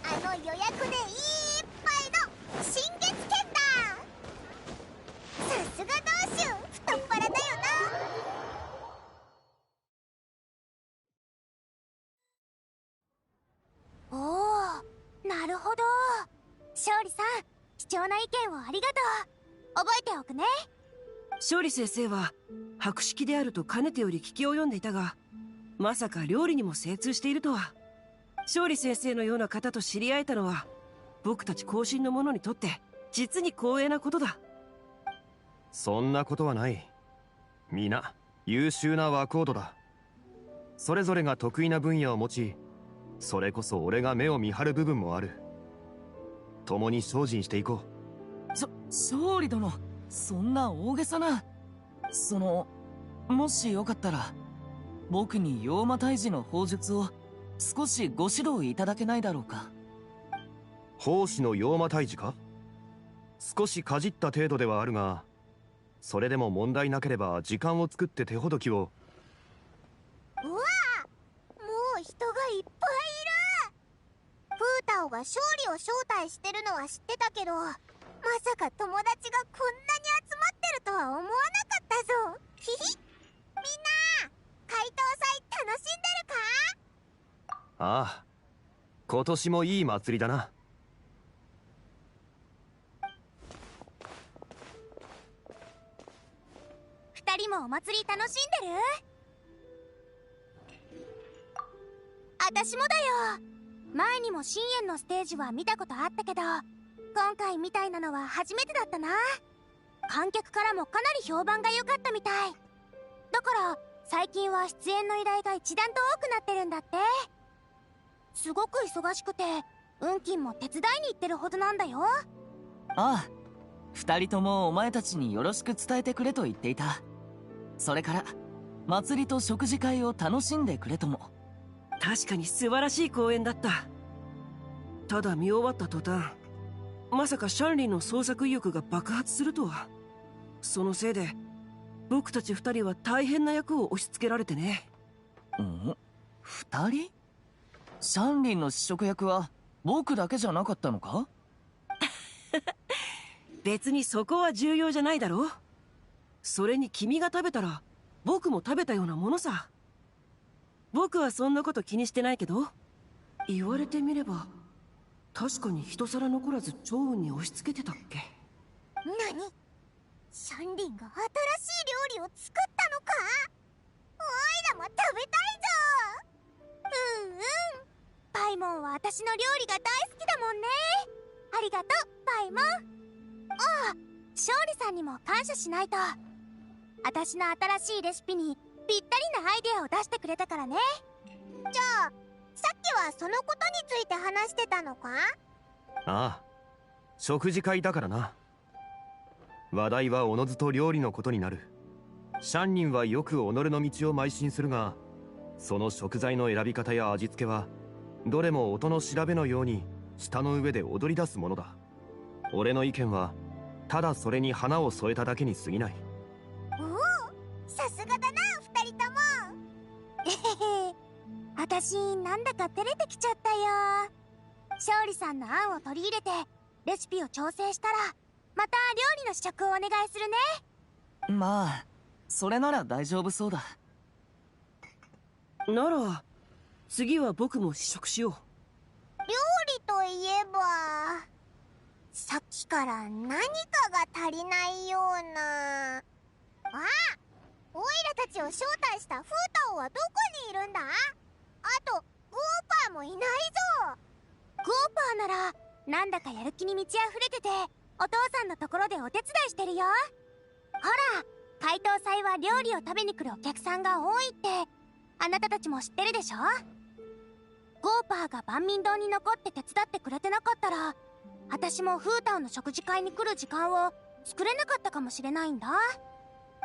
あの予約でいっぱいの新月圏だ。さすが同州太っ腹だよな。おお、なるほど。勝利さん、貴重な意見をありがとう。覚えておくね。勝利先生は博識であるとかねてより聞き及んでいたが、まさか料理にも精通しているとは。勝利先生のような方と知り合えたのは、僕たち後進の者にとって実に光栄なことだ。そんなことはない。皆優秀な若人だ。それぞれが得意な分野を持ち、それこそ俺が目を見張る部分もある。共に精進していこう。勝利殿、そんな大げさな。もしよかったら僕に妖魔退治の法術を少しご指導いただけないだろうか。奉仕の妖魔退治か。少しかじった程度ではあるが、それでも問題なければ時間を作って手ほどきを。うわあ、もう人がいっぱいいる。プータオが勝利を招待してるのは知ってたけど、まさか友達がこんなに集まってるとは思わなかったぞ。ひひ。みんな解答祭楽しんでるか？ああ、今年もいい祭りだな。二人もお祭り楽しんでる？私もだよ。前にも深淵のステージは見たことあったけど、今回みたいなのは初めてだったな。観客からもかなり評判が良かったみたいだから、最近は出演の依頼が一段と多くなってるんだって。すごく忙しくて運金も手伝いに行ってるほどなんだよ。ああ、二人ともお前たちによろしく伝えてくれと言っていた。それから祭りと食事会を楽しんでくれとも。確かに素晴らしい公演だった。ただ見終わった途端、まさかシャンリンの創作意欲が爆発するとは。そのせいで僕たち二人は大変な役を押し付けられてね。二人？シャンリンの試食役は僕だけじゃなかったのか？別にそこは重要じゃないだろう。それに君が食べたら僕も食べたようなものさ。僕はそんなこと気にしてないけど、言われてみれば確かに一皿残らず趙雲に押し付けてたっけ。何？シャンリンが新しい料理を作ったのか？おいらも食べたいぞ。パイモンは私の料理が大好きだもんね。ありがとう、パイモン。ああ、勝利さんにも感謝しないと。私の新しいレシピにぴったりなアイデアを出してくれたからね。じゃあ、さっきはそのことについて話してたのか？ああ、食事会だからな。話題はおのずと料理のことになる。シャンリンはよく己の道を邁進するが、その食材の選び方や味付けはどれも音の調べのように舌の上で踊り出すものだ。俺の意見はただそれに花を添えただけに過ぎない。おお、さすがだな二人とも。えへへ、私なんだか照れてきちゃったよ。勝利さんの案を取り入れてレシピを調整したらまた料理の試食をお願いするね。まあそれなら大丈夫そうだ。なら次は僕も試食しよう。料理といえばさっきから何かが足りないような。あ、オイラたちを招待したフータオはどこにいるんだ？あとゴーパーもいないぞ。ゴーパーならなんだかやる気に満ち溢れててお父さんのところでお手伝いしてるよ。ほら、解凍祭は料理を食べに来るお客さんが多いってあなたたちも知ってるでしょ。ゴーパーが万民堂に残って手伝ってくれてなかったら私もフータオの食事会に来る時間を作れなかったかもしれないんだ。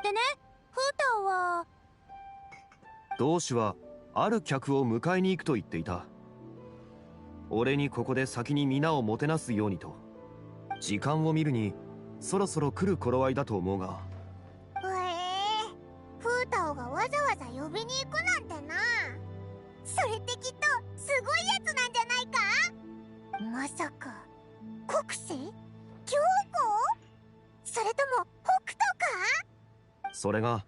でね、フータオは同志はある客を迎えに行くと言っていた。俺にここで先に皆をもてなすようにと。時間を見るにそろそろ来る頃合いだと思うが。フータオがわざわざ呼びに行くなんてな。それってきっとすごいやつなんじゃないか。まさか国政？教皇？それとも北斗か？それが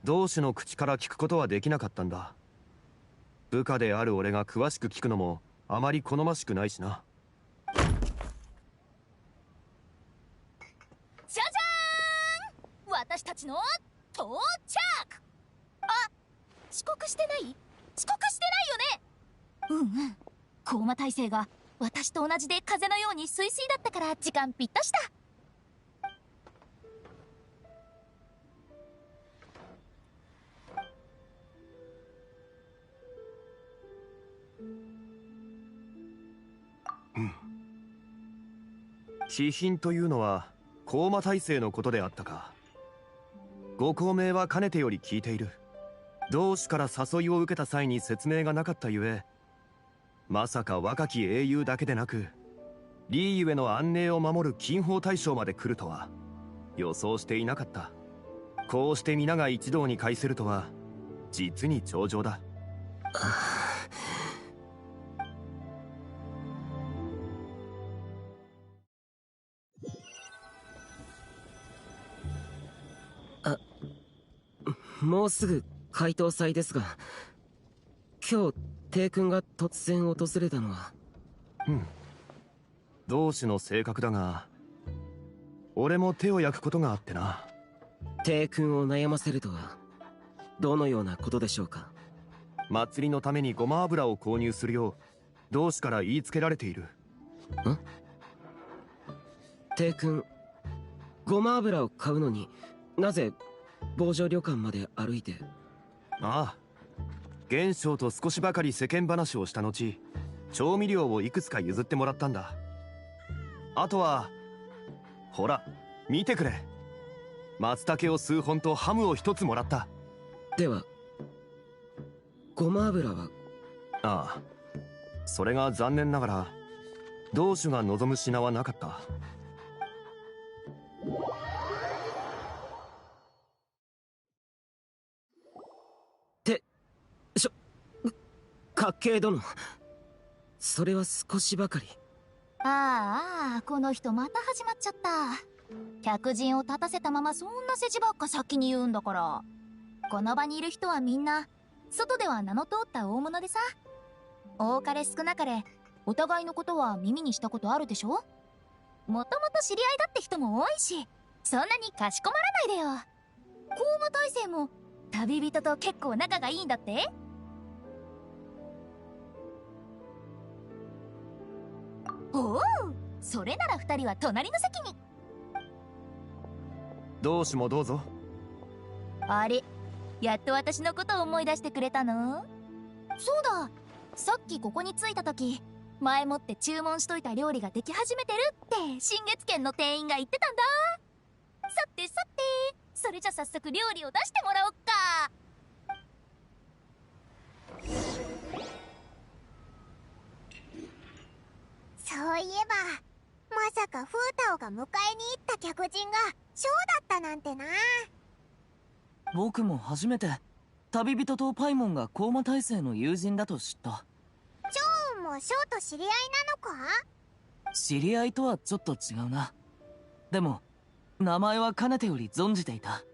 同志の口から聞くことはできなかったんだ。部下である俺が詳しく聞くのもあまり好ましくないしな。じゃじゃーん、私たちの到着。あ、遅刻してない？遅刻してないよね。うんうん、コーマ体制が私と同じで風のようにスイスイだったから時間ぴったしだ。気品というのはコーマ体制のことであったか。ご高名はかねてより聞いている。同志から誘いを受けた際に説明がなかったゆえ、まさか若き英雄だけでなくリーゆえの安寧を守る金宝大将まで来るとは予想していなかった。こうして皆が一堂に会せるとは実に重々だ。もうすぐ解凍祭ですが、今日帝君が突然訪れたのは。同志の性格だが俺も手を焼くことがあってな。帝君を悩ませるとはどのようなことでしょうか。祭りのためにごま油を購入するよう同志から言いつけられている。帝君、ごま油を買うのになぜ防除旅館まで歩いて。ああ、元将と少しばかり世間話をした後調味料をいくつか譲ってもらったんだ。あとはほら見てくれ、松茸を数本とハムを一つもらった。ではごま油は。ああ、それが残念ながら同種が望む品はなかった。かっけえ殿、それは少しばかり。ああ、この人また始まっちゃった。客人を立たせたままそんな世辞ばっか先に言うんだから。この場にいる人はみんな外では名の通った大物でさ。多かれ少なかれお互いのことは耳にしたことあるでしょ。もともと知り合いだって人も多いし、そんなにかしこまらないでよ。公務体制も旅人と結構仲がいいんだって。おお、それなら二人は隣の席に。同志もどうぞ。あれ、やっと私のことを思い出してくれたの？そうだ、さっきここに着いた時前もって注文しといた料理ができ始めてるって新月軒の店員が言ってたんだ。さてさて、それじゃ早速料理を出してもらおっか。そういえば、まさかフータオが迎えに行った客人がショーだったなんてな。僕も初めて旅人とパイモンがコーマ大生の友人だと知った。チョウンもショーと知り合いなのか？知り合いとはちょっと違うな。でも名前はかねてより存じていた。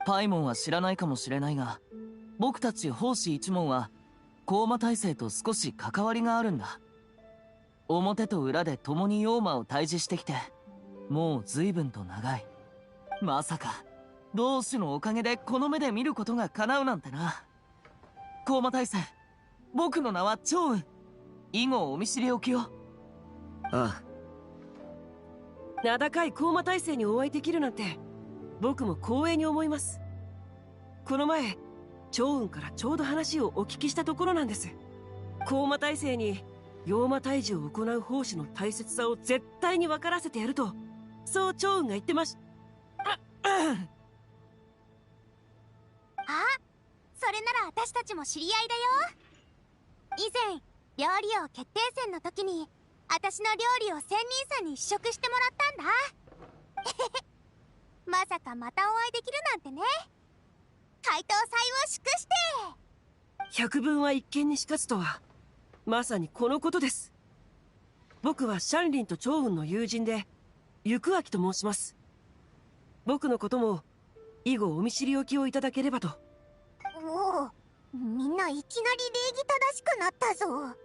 パイモンは知らないかもしれないが、僕たち奉仕一門はコーマ大生と少し関わりがあるんだ。表と裏で共に妖魔を退治してきてもう随分と長い。まさか同種のおかげでこの目で見ることが叶うなんてな。コーマ大生、僕の名はチョウン。以後お見知りおきを。ああ。名高いコーマ大生にお会いできるなんて僕も光栄に思います。この前チョウンからちょうど話をお聞きしたところなんです。コーマ大生に妖魔退治を行う奉仕の大切さを絶対に分からせてやると、そうチョウンが言ってましあ、それなら私たちも知り合いだよ。以前料理王決定戦の時に私の料理を仙人さんに試食してもらったんだ。まさかまたお会いできるなんてね。解答祭を祝して。百聞は一見にしかずとはまさにこのことです。僕はシャンリンとチョウウンの友人でユクアキと申します。僕のことも以後お見知りおきをいただければと。おお、みんないきなり礼儀正しくなったぞ。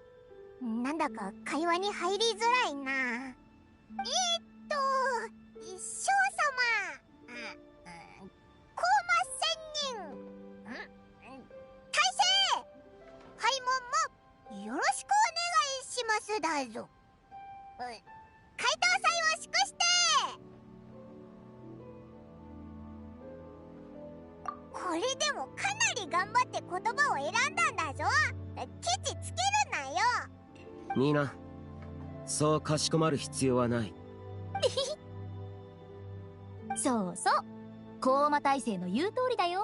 なんだか会話に入りづらいな。少様、コーマ仙人、大勢、パイモンもよろしくお願いしますだぞ。解答祭を祝して。これでもかなり頑張って言葉を選んだんだぞ。ケチつけるなよ。みんな、そうかしこまる必要はない。そうそう、コーマ大生の言う通りだよ。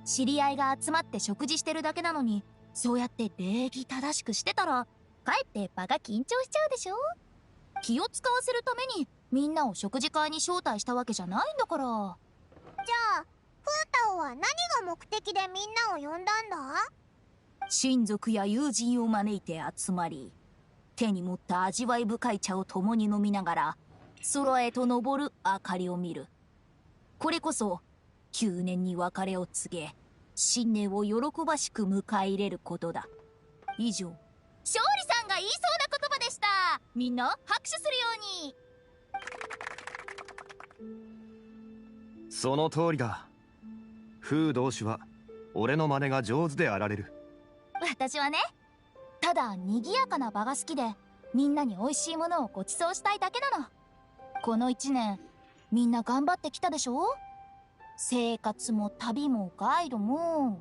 知り合いが集まって食事してるだけなのに、そうやって礼儀正しくしてたらかえって場が緊張しちゃうでしょ。気を使わせるためにみんなを食事会に招待したわけじゃないんだから。じゃあフータオは何が目的でみんなを呼んだんだ？親族や友人を招いて集まり、手に持った味わい深い茶を共に飲みながら空へと昇る明かりを見る。これこそ9年に別れを告げ、新年を喜ばしく迎え入れることだ。以上、勝利さんが言いそうな言葉でした。みんな拍手するように。その通りだ。風同士は俺の真似が上手であられる。私はね、ただ賑やかな場が好きで、みんなに美味しいものをご馳走したいだけなの。この1年みんな頑張ってきたでしょ。生活も旅もガイドも、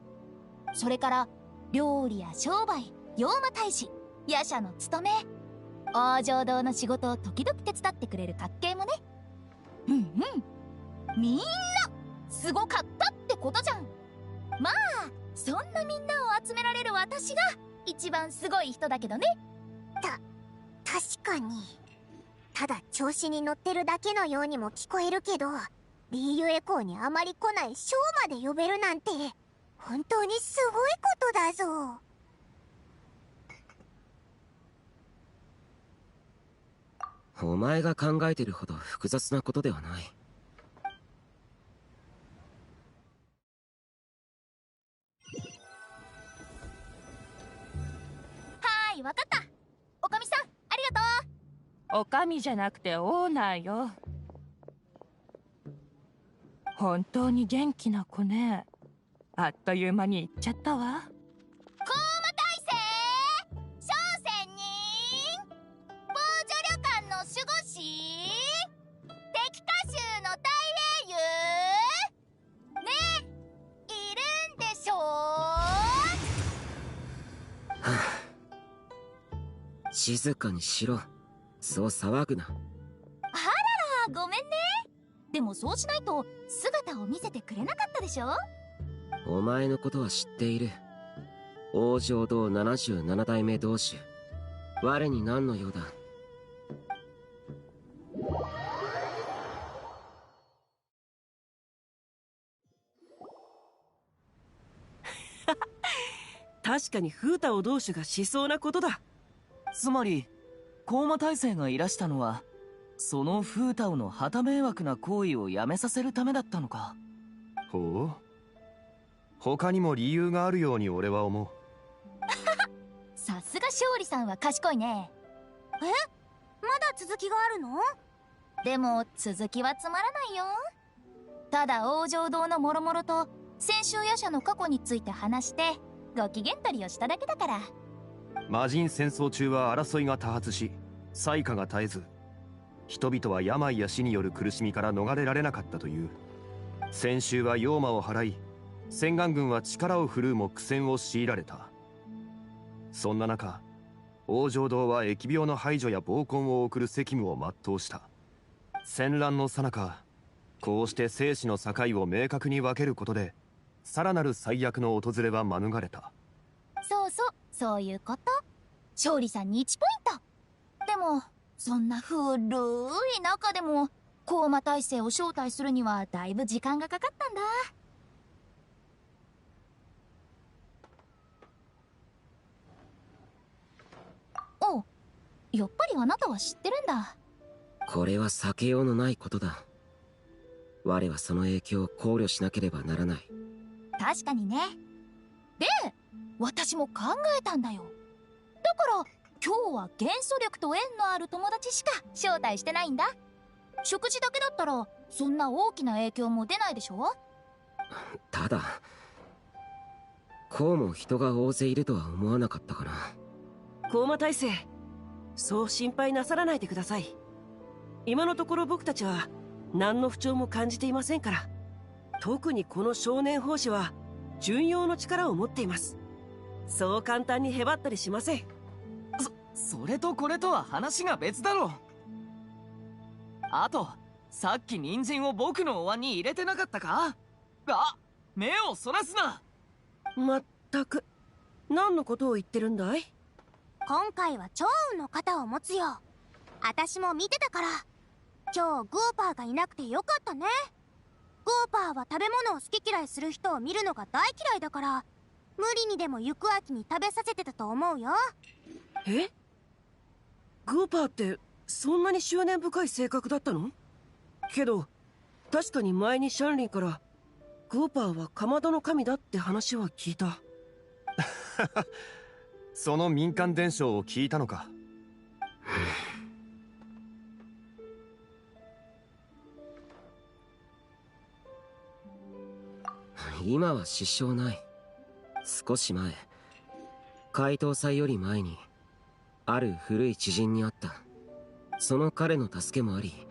それから料理や商売、妖魔退治、夜叉の務め、往生堂の仕事を時々手伝ってくれる家系もね。みんなすごかったってことじゃん。まあそんなみんなを集められる私が一番すごい人だけどね。確かにただ調子に乗ってるだけのようにも聞こえるけど、リーユエコーにあまり来ないショーまで呼べるなんて本当にすごいことだぞ。お前が考えてるほど複雑なことではない。はーい、わかった。おかみさん、ありがとう。おかみじゃなくてオーナーよ。本当に元気な子ね。あっという間に行っちゃったわ。コーマ大生、小仙人、防除旅館の守護神、敵歌集の大英雄ね、いるんでしょう。静かにしろ。そう騒ぐな。あらら、ごめんね。でもそうしないと姿を見せてくれなかったでしょ。お前のことは知っている。往生堂77代目同種。我に何の用だ。確かに風太を同種がしそうなことだ。つまり高魔大生がいらしたのはその風太の旗迷惑な行為をやめさせるためだったのか。ほう、他にも理由があるように俺は思う。さすが勝利さんは賢いね。まだ続きがあるの？でも続きはつまらないよ。ただ王城堂の諸々と先週夜叉の過去について話してご機嫌取りをしただけだから。魔人戦争中は争いが多発し災禍が絶えず、人々は病や死による苦しみから逃れられなかったという。先週は妖魔を払い、洗顔軍は力を振るうも苦戦を強いられた。そんな中、王城堂は疫病の排除や暴婚を送る責務を全うした。戦乱の最中、こうして生死の境を明確に分けることでさらなる最悪の訪れは免れた。そうそう、そういうこと。勝利さんに1ポイント。でもそんな古い中でも高魔大生を招待するにはだいぶ時間がかかったんだ。お、やっぱりあなたは知ってるんだ。これは避けようのないことだ。我はその影響を考慮しなければならない。確かにね。で、私も考えたんだよ。だから今日は元素力と縁のある友達しか招待してないんだ。食事だけだったらそんな大きな影響も出ないでしょ。ただこうも人が大勢いるとは思わなかったかな。高魔大生、そう心配なさらないでください。今のところ僕たちは何の不調も感じていませんから。特にこの少年法師は巡洋の力を持っています。そう簡単にへばったりしません。それとこれとは話が別だろ。あとさっき人参を僕のお椀に入れてなかったか。あ、目をそらすな。まったく何のことを言ってるんだい。今回は趙雲の肩を持つよ。私も見てたから。今日グーパーがいなくてよかったね。グーパーは食べ物を好き嫌いする人を見るのが大嫌いだから、無理にでも行く秋に食べさせてたと思うよ。え？グーパーってそんなに執念深い性格だったの？けど確かに前にシャンリンからグーパーはかまどの神だって話は聞いた。その民間伝承を聞いたのか。今は支障ない。少し前、解凍祭より前にある古い知人に会った。その彼の助けもあり、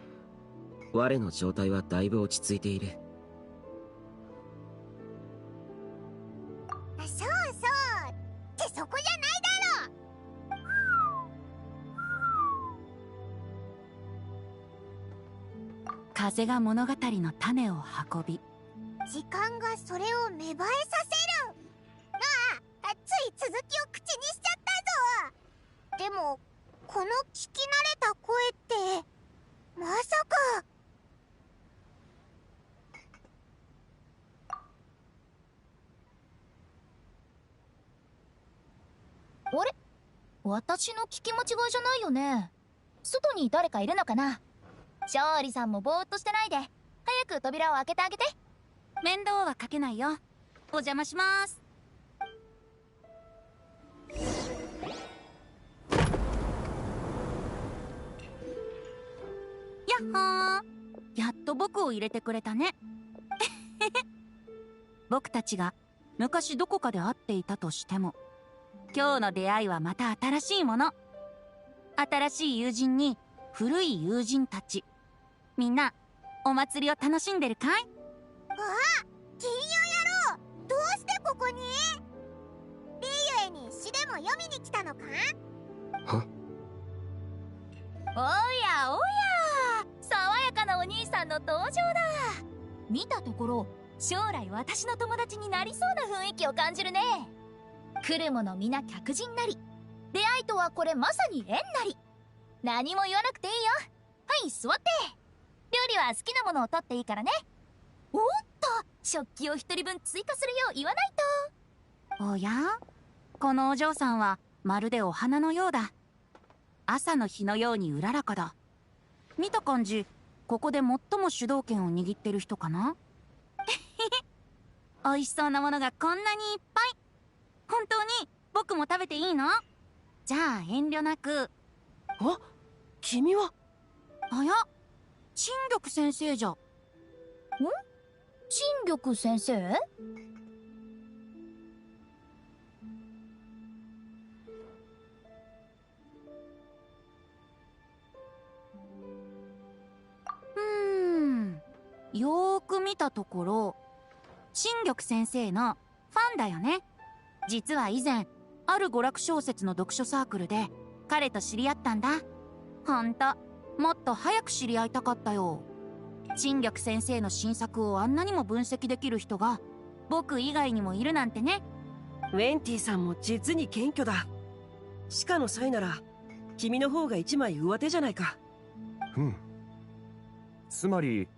我の状態はだいぶ落ち着いている。そうそうってそこじゃないだろ。風が物語の種を運び、時間がそれを芽生えさせる。つい続きを口にしちゃったぞ。でもこの聞き慣れた声ってまさか。あれ、私の聞き間違いじゃないよね。外に誰かいるのかな。勝利さんもぼーっとしてないで早く扉を開けてあげて。面倒はかけないよ。お邪魔します。やっほー、やっと僕を入れてくれたね。僕たちが昔どこかで会っていたとしても、今日の出会いはまた新しいもの。新しい友人に古い友人たち。みんなお祭りを楽しんでるかい？金曜野郎、どうしてここに？リーユエに詩でも読みに来たのか？おやおや、爽やかなお兄さんの登場だ。見たところ将来私の友達になりそうな雰囲気を感じるね。来る者皆客人なり、出会いとはこれまさに縁なり。何も言わなくていいよ。はい、座って。料理は好きなものを取っていいからね。おっと、食器を一人分追加するよう言わないと。おや、このお嬢さんはまるでお花のようだ。朝の日のようにうららかだ。見た感じ、ここで最も主導権を握ってる人かな。美味しそうなものがこんなにいっぱい。本当に僕も食べていいの？じゃあ遠慮なく。あ、君は？あや、陳玉先生じゃ。ん？陳玉先生？よーく見たところ、陳玉先生のファンだよね。実は以前ある娯楽小説の読書サークルで彼と知り合ったんだ。ほんともっと早く知り合いたかったよ。陳玉先生の新作をあんなにも分析できる人が僕以外にもいるなんてね。ウェンティさんも実に謙虚だ。シカの際なら君の方が一枚上手じゃないか。つまり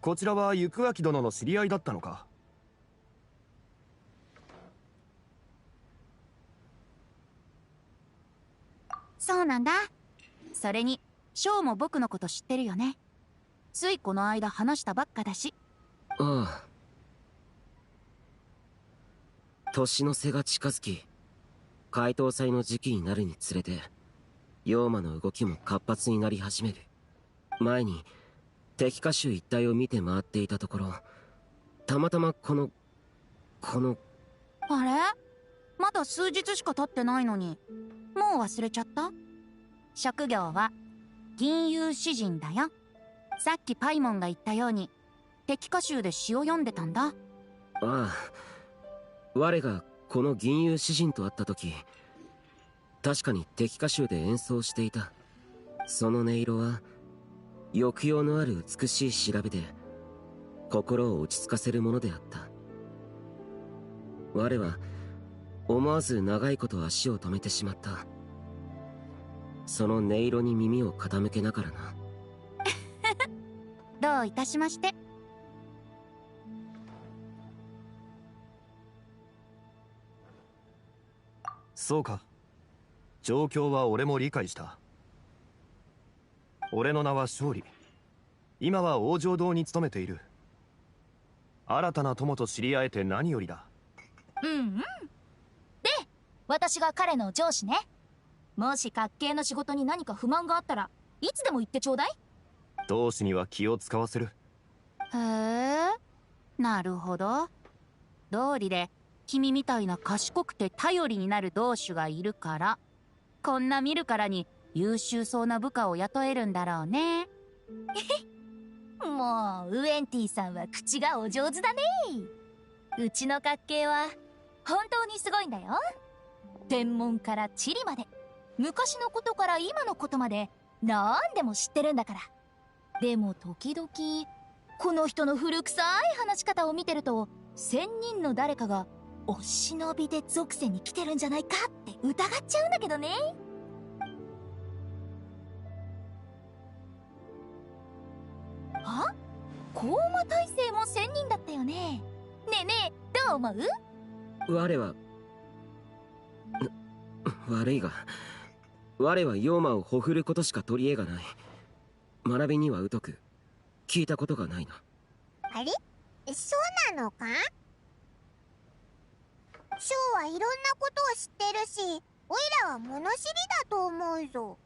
こちらは行明殿の知り合いだったのか。そうなんだ。それにショウも僕のこと知ってるよね。ついこの間話したばっかだし。ああ。年の瀬が近づき、解凍祭の時期になるにつれて妖魔の動きも活発になり始める。前に敵歌集一帯を見て回っていたところ、たまたまこのあれ、まだ数日しか経ってないのにもう忘れちゃった？職業は銀融詩人だよ。さっきパイモンが言ったように敵歌集で詩を読んでたんだ。ああ、我がこの銀融詩人と会った時、確かに敵歌集で演奏していた。その音色は抑揚のある美しい調べで心を落ち着かせるものであった。我は思わず長いこと足を止めてしまった。その音色に耳を傾けながらな。どういたしまして。そうか。状況は俺も理解した。俺の名は勝利。今は王城堂に勤めている。新たな友と知り合えて何よりだ。で、私が彼の上司ね。もし各系の仕事に何か不満があったらいつでも言ってちょうだい。同志には気を使わせる。へえ、なるほど。道理で君みたいな賢くて頼りになる同種がいるから、こんな見るからに優秀そうな部下を雇えるんだろうね。もうウエンティさんは口がお上手だね。うちの各系は本当にすごいんだよ。天文から地理まで、昔のことから今のことまで何でも知ってるんだから。でも時々この人の古臭い話し方を見てると、仙人の誰かがお忍びで属性に来てるんじゃないかって疑っちゃうんだけどね。あ、高魔大聖も仙人だったよね。ねえねえ、どう思う？我は悪いが、我は妖魔をほふることしか取り柄がない。学びには疎く、聞いたことがないな。あれ？そうなのか？ショウはいろんなことを知ってるし、オイラは物知りだと思うぞ。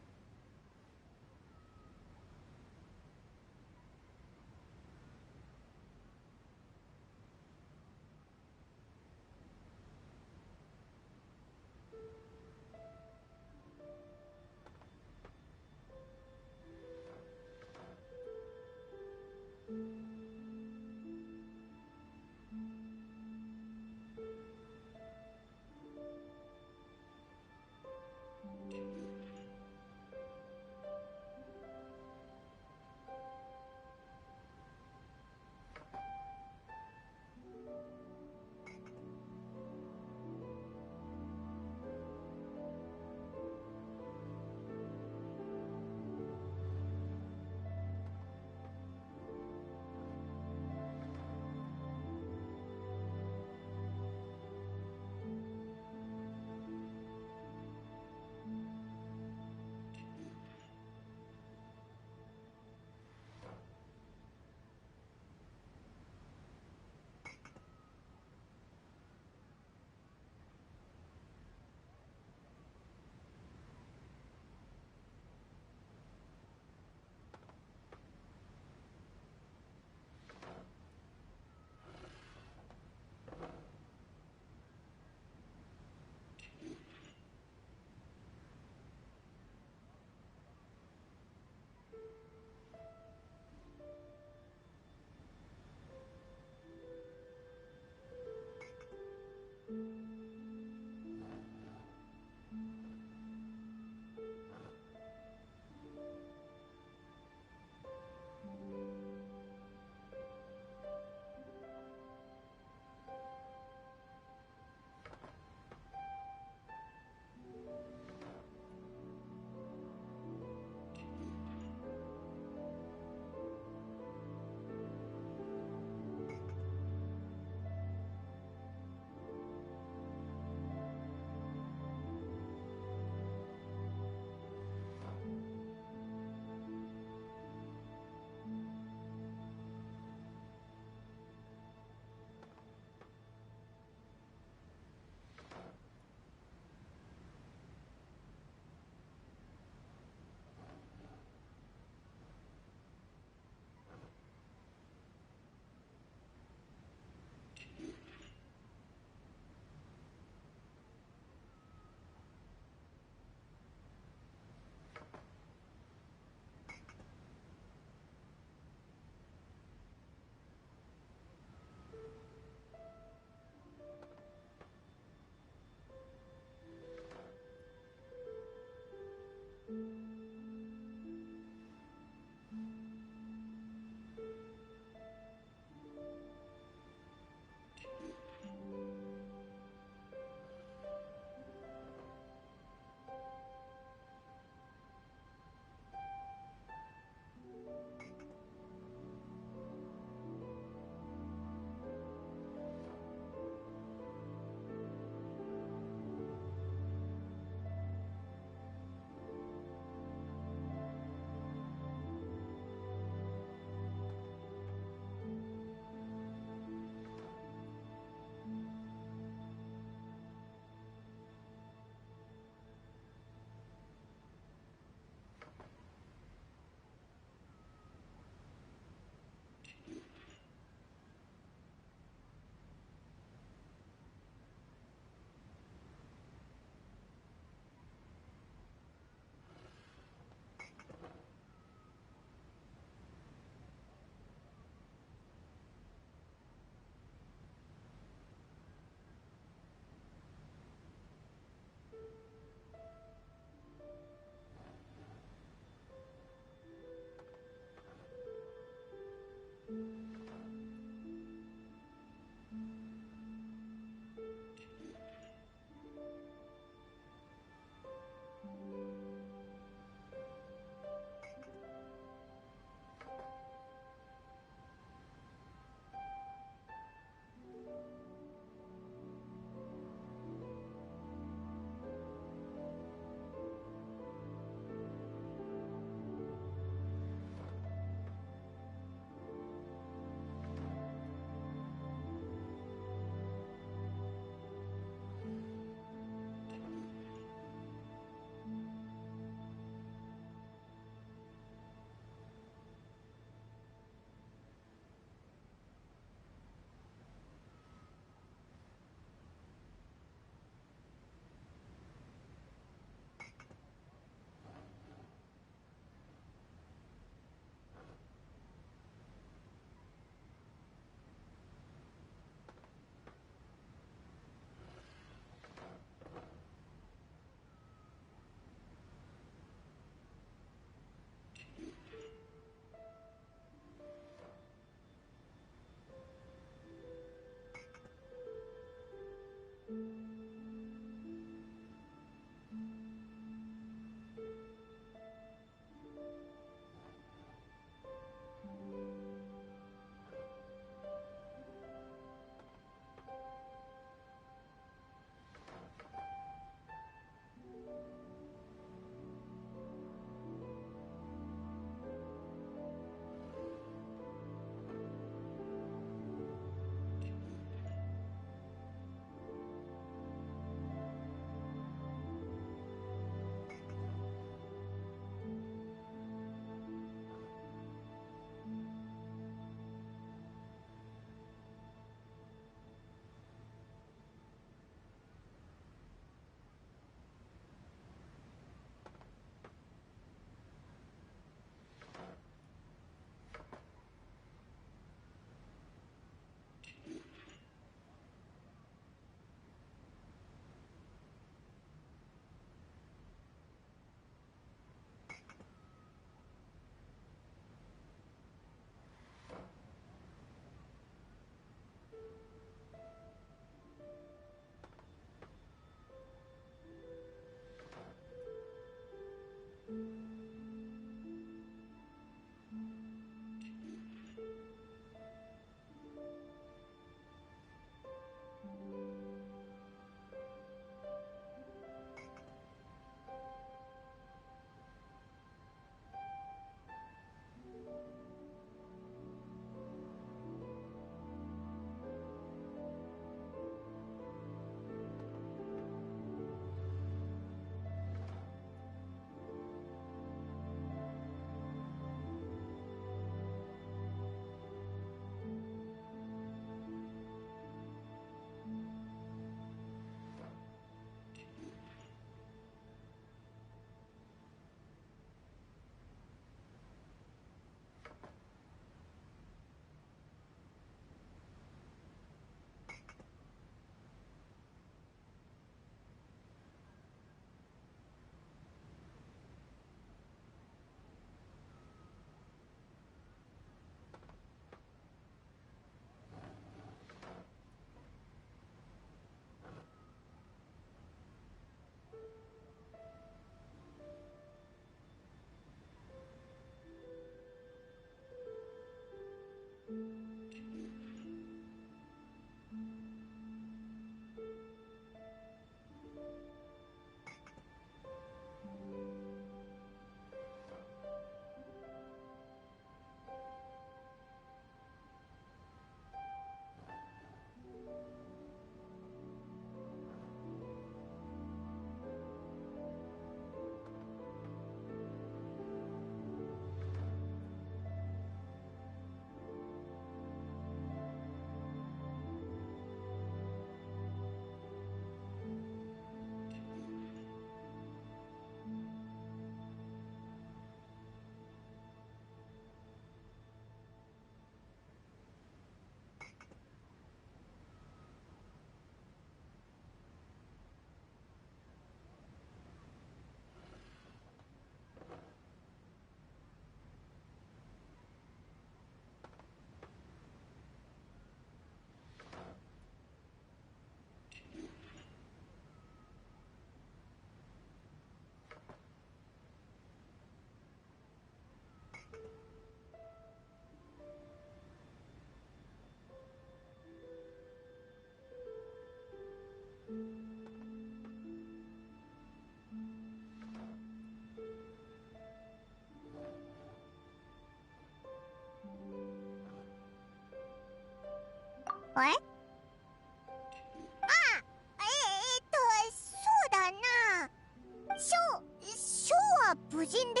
は武人で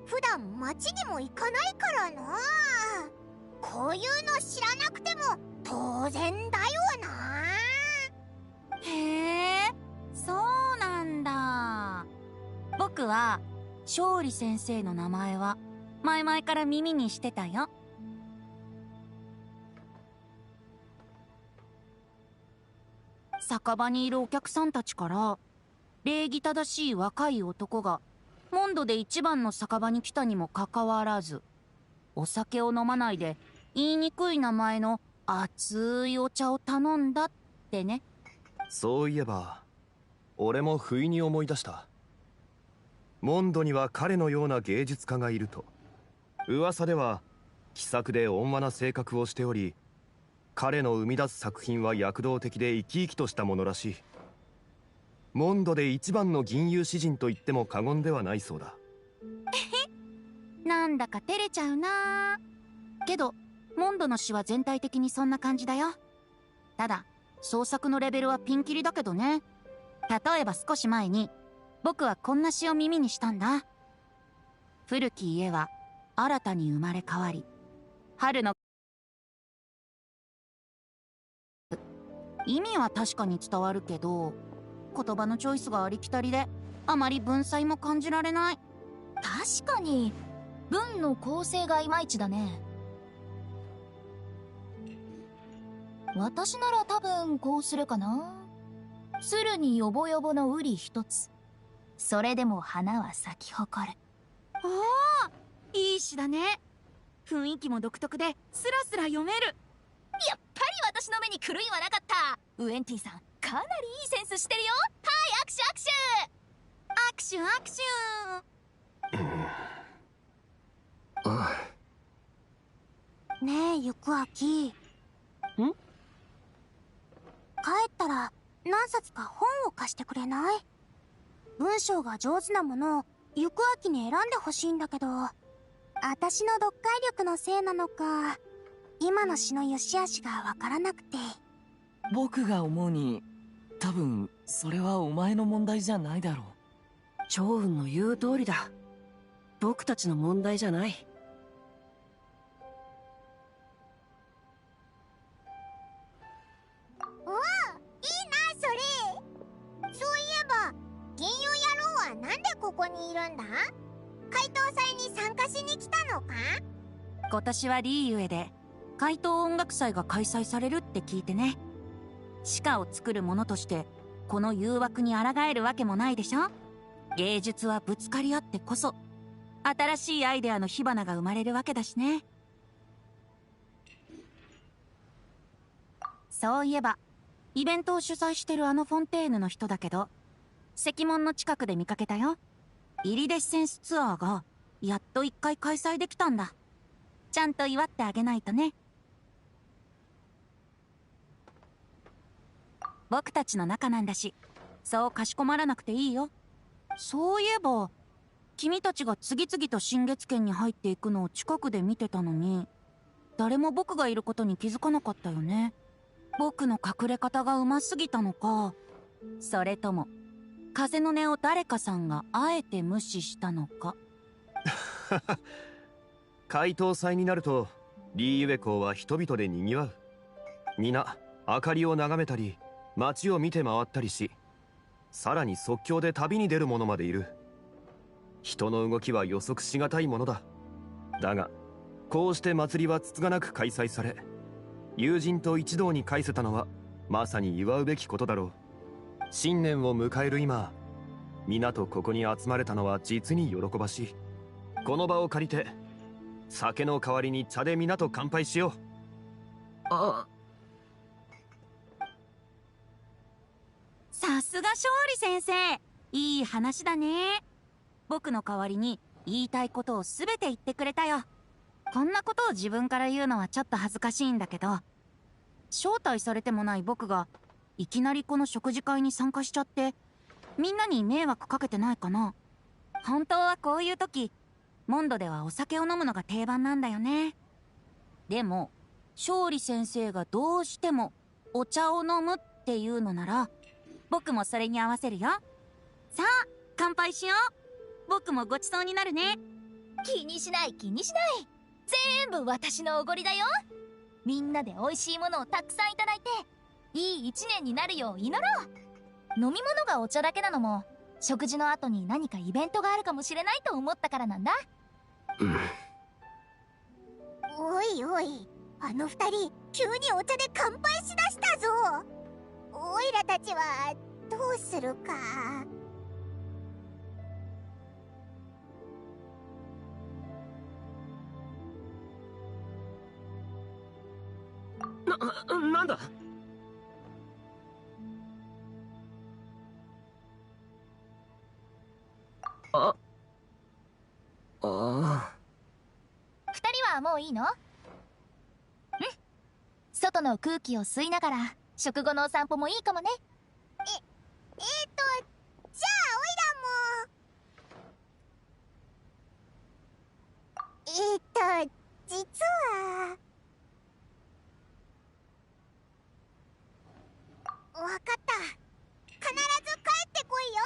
普段町にも行かないからな。こういうの知らなくても当然だよな。へえ、そうなんだ。僕は勝利先生の名前は前々から耳にしてたよ。酒場にいるお客さんたちから礼儀正しい若い男がモンドで一番の酒場に来たにもかかわらず、お酒を飲まないで言いにくい名前の熱いお茶を頼んだってね。そういえば俺も不意に思い出した。モンドには彼のような芸術家がいると。噂では気さくで温和な性格をしており、彼の生み出す作品は躍動的で生き生きとしたものらしい。モンドで一番の吟遊詩人と言っても過言ではないそうだ。なんだか照れちゃうな。けどモンドの詩は全体的にそんな感じだよ。ただ創作のレベルはピンキリだけどね。例えば少し前に僕はこんな詩を耳にしたんだ。古き家は新たに生まれ変わり、春の意味は確かに伝わるけど、言葉のチョイスがありきたりであまり文才も感じられない。確かに文の構成がいまいちだね。私なら多分こうするかな。鶴にヨボヨボの瓜一つ、それでも花は咲き誇る。おお、いい詩だね。雰囲気も独特でスラスラ読める。やっぱり私の目に狂いはなかった。ウエンティさんかなりいいセンスしてるよ。はい、握手握手握手握手。ああ。ねえゆくあき。ん？帰ったら何冊か本を貸してくれない？文章が上手なものをゆくあきに選んでほしいんだけど、私の読解力のせいなのか今の詩の良し悪しがわからなくて。僕が思うに多分それはお前の問題じゃないだろう。趙雲の言う通りだ。僕たちの問題じゃない。おお、いいなそれ。そういえば銀遊野郎はなんでここにいるんだ？怪盗祭に参加しに来たのか？今年はリーユエで怪盗音楽祭が開催されるって聞いてね。詩歌を作る者としてこの誘惑に抗えるわけもないでしょ。芸術はぶつかり合ってこそ新しいアイデアの火花が生まれるわけだしね。そういえばイベントを主催してるあのフォンテーヌの人だけど、石門の近くで見かけたよ。イリデッセンスツアーがやっと1回開催できたんだ。ちゃんと祝ってあげないとね。僕たちの仲なんだし、そうかしこまらなくていいよ。そういえば君たちが次々と新月圏に入っていくのを近くで見てたのに、誰も僕がいることに気づかなかったよね。僕の隠れ方がうますぎたのか、それとも風の音を誰かさんがあえて無視したのか。怪盗祭になるとリーユエ港は人々でにぎわう。皆明かりを眺めたり街を見て回ったりし、さらに即興で旅に出る者までいる。人の動きは予測しがたいものだ。だがこうして祭りはつつがなく開催され、友人と一堂に会せたのはまさに祝うべきことだろう。新年を迎える今、皆とここに集まれたのは実に喜ばしい。この場を借りて酒の代わりに茶で皆と乾杯しよう。あ、さすが勝利先生、いい話だね。僕の代わりに言いたいことを全て言ってくれたよ。こんなことを自分から言うのはちょっと恥ずかしいんだけど、招待されてもない僕がいきなりこの食事会に参加しちゃってみんなに迷惑かけてないかな。本当はこういう時モンドではお酒を飲むのが定番なんだよね。でも勝利先生がどうしてもお茶を飲むっていうのなら僕もそれに合わせるよ。さあ乾杯しよう。僕もごちそうになるね。気にしない気にしない。全部私のおごりだよ。みんなで美味しいものをたくさんいただいて、いい一年になるよう祈ろう。飲み物がお茶だけなのも、食事の後に何かイベントがあるかもしれないと思ったからなんだ。おいおい、あの二人急にお茶で乾杯しだしたぞ。おいらたちはどうするか。なんだ。ああ。二人はもういいの？外の空気を吸いながら食後のお散歩もいいかもね。じゃあおいらも。実はわかった。必ず帰ってこいよ。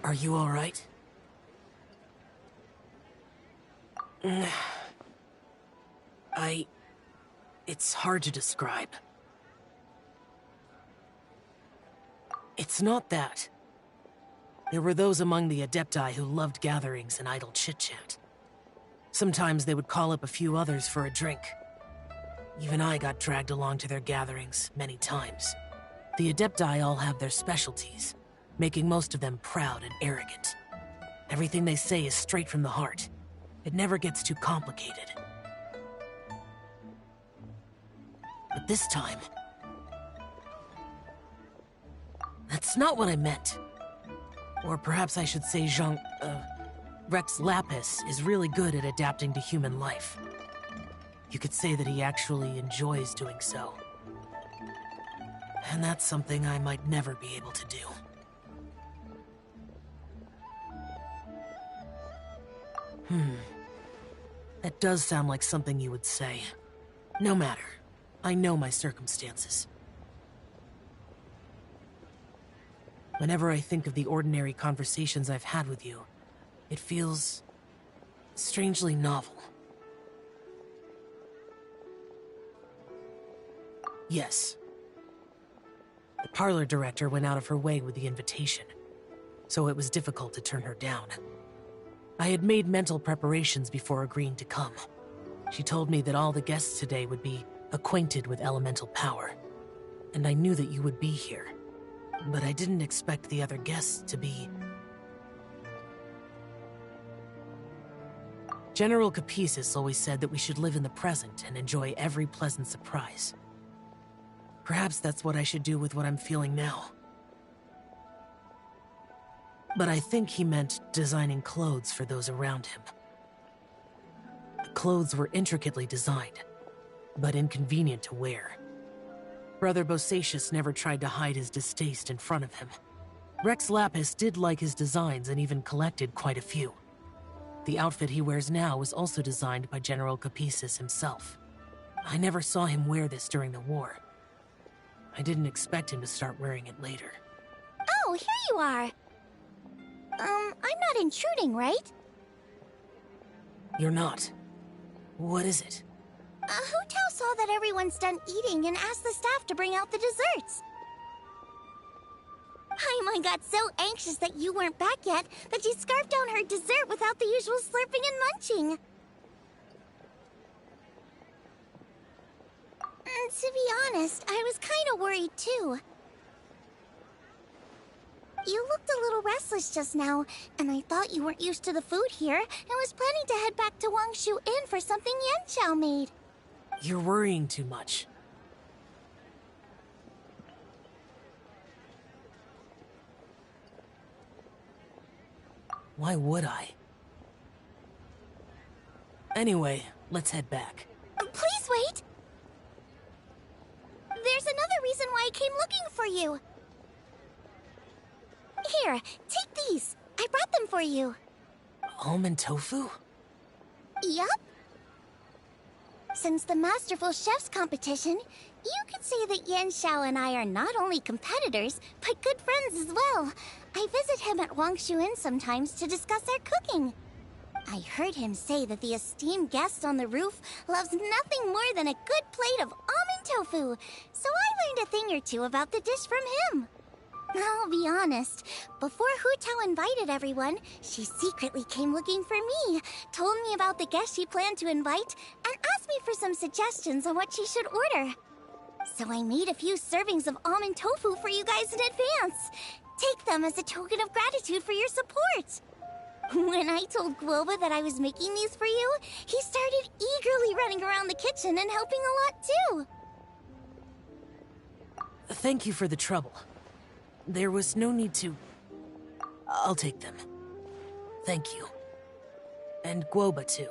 Are you alright? It's hard to describe. It's not that. There were those among the Adepti who loved gatherings and idle chit-chat. Sometimes they would call up a few others for a drink. Even I got dragged along to their gatherings many times. The Adepti all have their specialties, making most of them proud and arrogant. Everything they say is straight from the heart. It never gets too complicated. But this time... that's not what I meant. Or perhaps I should say Rex Lapis is really good at adapting to human life. You could say that he actually enjoys doing so. And that's something I might never be able to do. That does sound like something you would say. No matter. I know my circumstances. Whenever I think of the ordinary conversations I've had with you, it feels strangely novel. Yes. The parlor director went out of her way with the invitation, so it was difficult to turn her down. I had made mental preparations before agreeing to come. She told me that all the guests today would be acquainted with elemental power, and I knew that you would be here. But I didn't expect the other guests to be... General Capisis always said that we should live in the present and enjoy every pleasant surprise. Perhaps that's what I should do with what I'm feeling now. But I think he meant designing clothes for those around him. The clothes were intricately designed, but inconvenient to wear. Brother Bosacius never tried to hide his distaste in front of him. Rex Lapis did like his designs and even collected quite a few. The outfit he wears now was also designed by General Capisis himself. I never saw him wear this during the war. I didn't expect him to start wearing it later. Oh, here you are. I'm not intruding, right? You're not. What is it? Hu Tao saw that everyone's done eating and asked the staff to bring out the desserts. Paimon got so anxious that you weren't back yet that she scarfed down her dessert without the usual slurping and munching. To be honest, I was kind of worried too. You looked a little restless just now, and I thought you weren't used to the food here and was planning to head back to Wangshu Inn for something Yanqiao made. You're worrying too much. Why would I? Anyway, let's head back. Please wait! There's another reason why I came looking for you. Here, take these. I brought them for you. Almond tofu? Yup. Since the Masterful Chef's competition, you could say that Yanqiao and I are not only competitors, but good friends as well. I visit him at Wangshu Inn sometimes to discuss our cooking. I heard him say that the esteemed guest on the roof loves nothing more than a good plate of almond tofu, so I learned a thing or two about the dish from him. I'll be honest, before Hu Tao invited everyone, she secretly came looking for me, told me about the guests she planned to invite, and asked me for some suggestions on what she should order. So I made a few servings of almond tofu for you guys in advance. Take them as a token of gratitude for your support. When I told Guoba that I was making these for you, he started eagerly running around the kitchen and helping a lot too. Thank you for the trouble. There was no need to... I'll take them. Thank you. And Guoba too.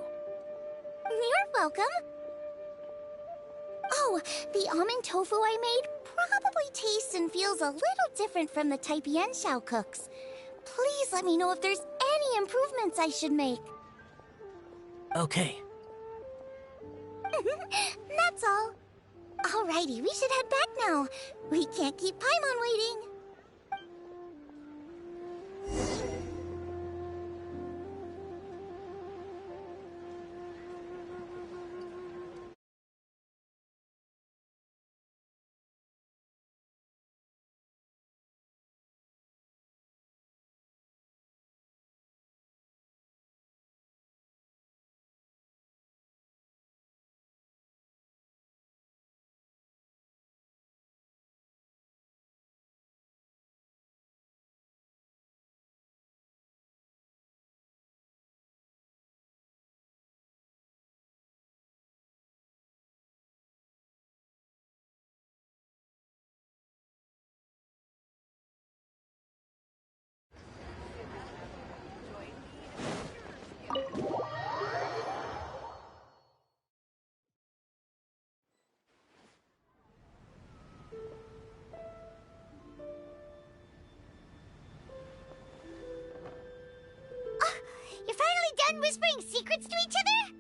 You're welcome. Oh, the almond tofu I made probably tastes and feels a little different from the type Yanqiao cooks. Please let me know if there's any improvements I should make. Okay. That's all. Alrighty, we should head back now. We can't keep Paimon waiting. everyone whispering secrets to each other?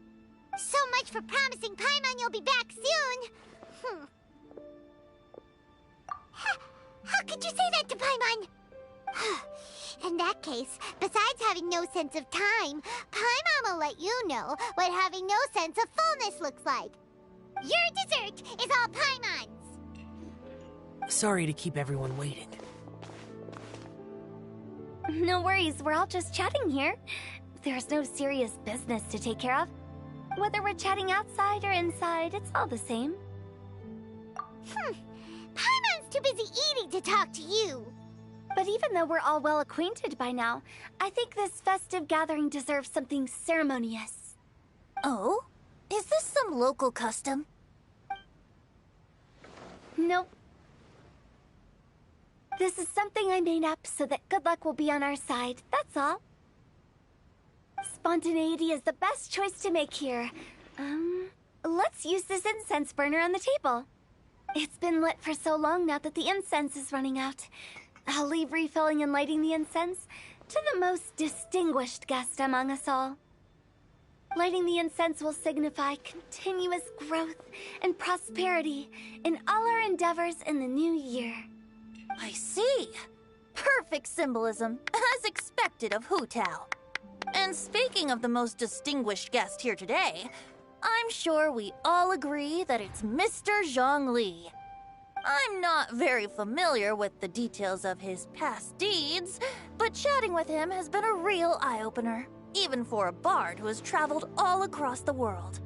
So much for promising Paimon you'll be back soon. How could you say that to Paimon? In that case, besides having no sense of time, Paimon will let you know what having no sense of fullness looks like. Your dessert is all Paimon's. Sorry to keep everyone waiting. No worries, we're all just chatting here. There's no serious business to take care of. Whether we're chatting outside or inside, it's all the same. Paimon's too busy eating to talk to you. But even though we're all well acquainted by now, I think this festive gathering deserves something ceremonious. Oh? Is this some local custom? Nope. This is something I made up so that good luck will be on our side, that's all. Spontaneity is the best choice to make here. Let's use this incense burner on the table. It's been lit for so long now that the incense is running out. I'll leave refilling and lighting the incense to the most distinguished guest among us all. Lighting the incense will signify continuous growth and prosperity in all our endeavors in the new year. I see. Perfect symbolism, as expected of Hu Tao. And speaking of the most distinguished guest here today, I'm sure we all agree that it's Mr. Zhongli. I'm not very familiar with the details of his past deeds, but chatting with him has been a real eye-opener, even for a bard who has traveled all across the world.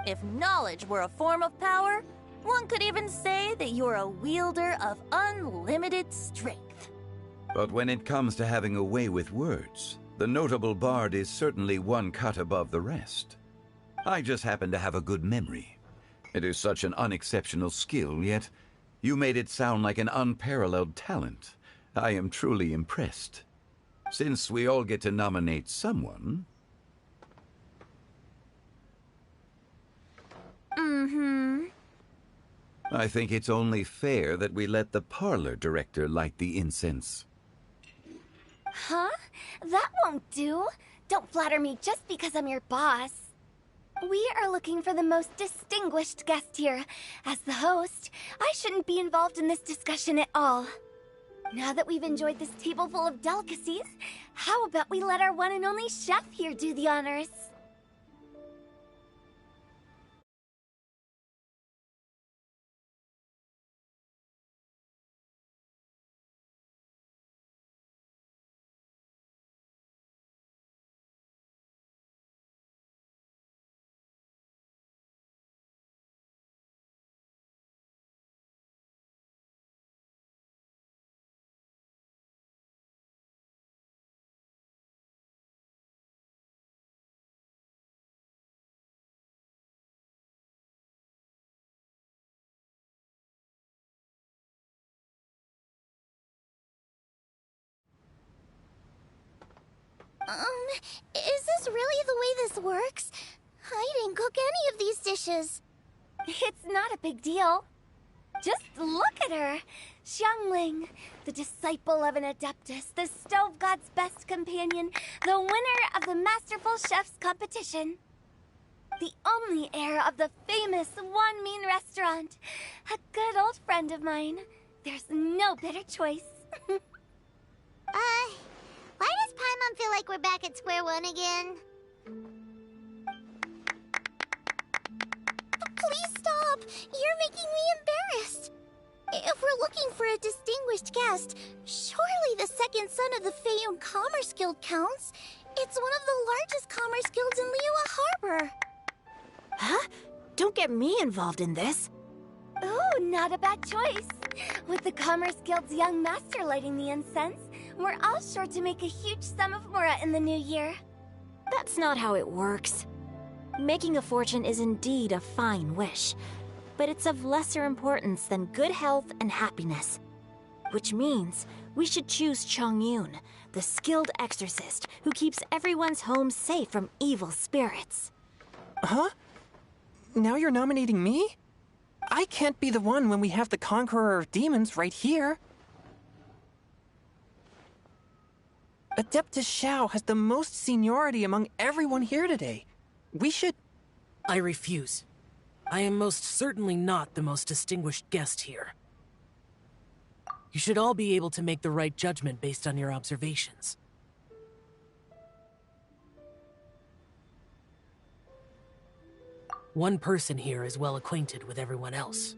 If knowledge were a form of power, one could even say that you're a wielder of unlimited strength. But when it comes to having a way with words, the notable bard is certainly one cut above the rest. I just happen to have a good memory. It is such an unexceptional skill, yet you made it sound like an unparalleled talent. I am truly impressed. Since we all get to nominate someone... I think it's only fair that we let the parlor director light the incense. Huh? That won't do. Don't flatter me just because I'm your boss. We are looking for the most distinguished guest here. As the host, I shouldn't be involved in this discussion at all. Now that we've enjoyed this table full of delicacies, how about we let our one and only chef here do the honors? Is this really the way this works? I didn't cook any of these dishes. It's not a big deal. Just look at her. Xiangling, the disciple of an adeptus, the stove god's best companion, the winner of the Masterful Chef's competition. The only heir of the famous One Mean restaurant. A good old friend of mine. There's no better choice. Why does Paimon feel like we're back at square one again? Please stop! You're making me embarrassed. If we're looking for a distinguished guest, surely the second son of the Feiyun Commerce Guild counts. It's one of the largest commerce guilds in Liyue Harbor. Huh? Don't get me involved in this. Oh, not a bad choice. With the Commerce Guild's young master lighting the incense, we're all sure to make a huge sum of mora in the new year. That's not how it works. Making a fortune is indeed a fine wish, but it's of lesser importance than good health and happiness. Which means we should choose Chongyun, the skilled exorcist who keeps everyone's home safe from evil spirits. Huh? Now you're nominating me? I can't be the one when we have the Conqueror of Demons right here. Adeptus Shao has the most seniority among everyone here today. We should... I refuse. I am most certainly not the most distinguished guest here. You should all be able to make the right judgment based on your observations. One person here is well acquainted with everyone else.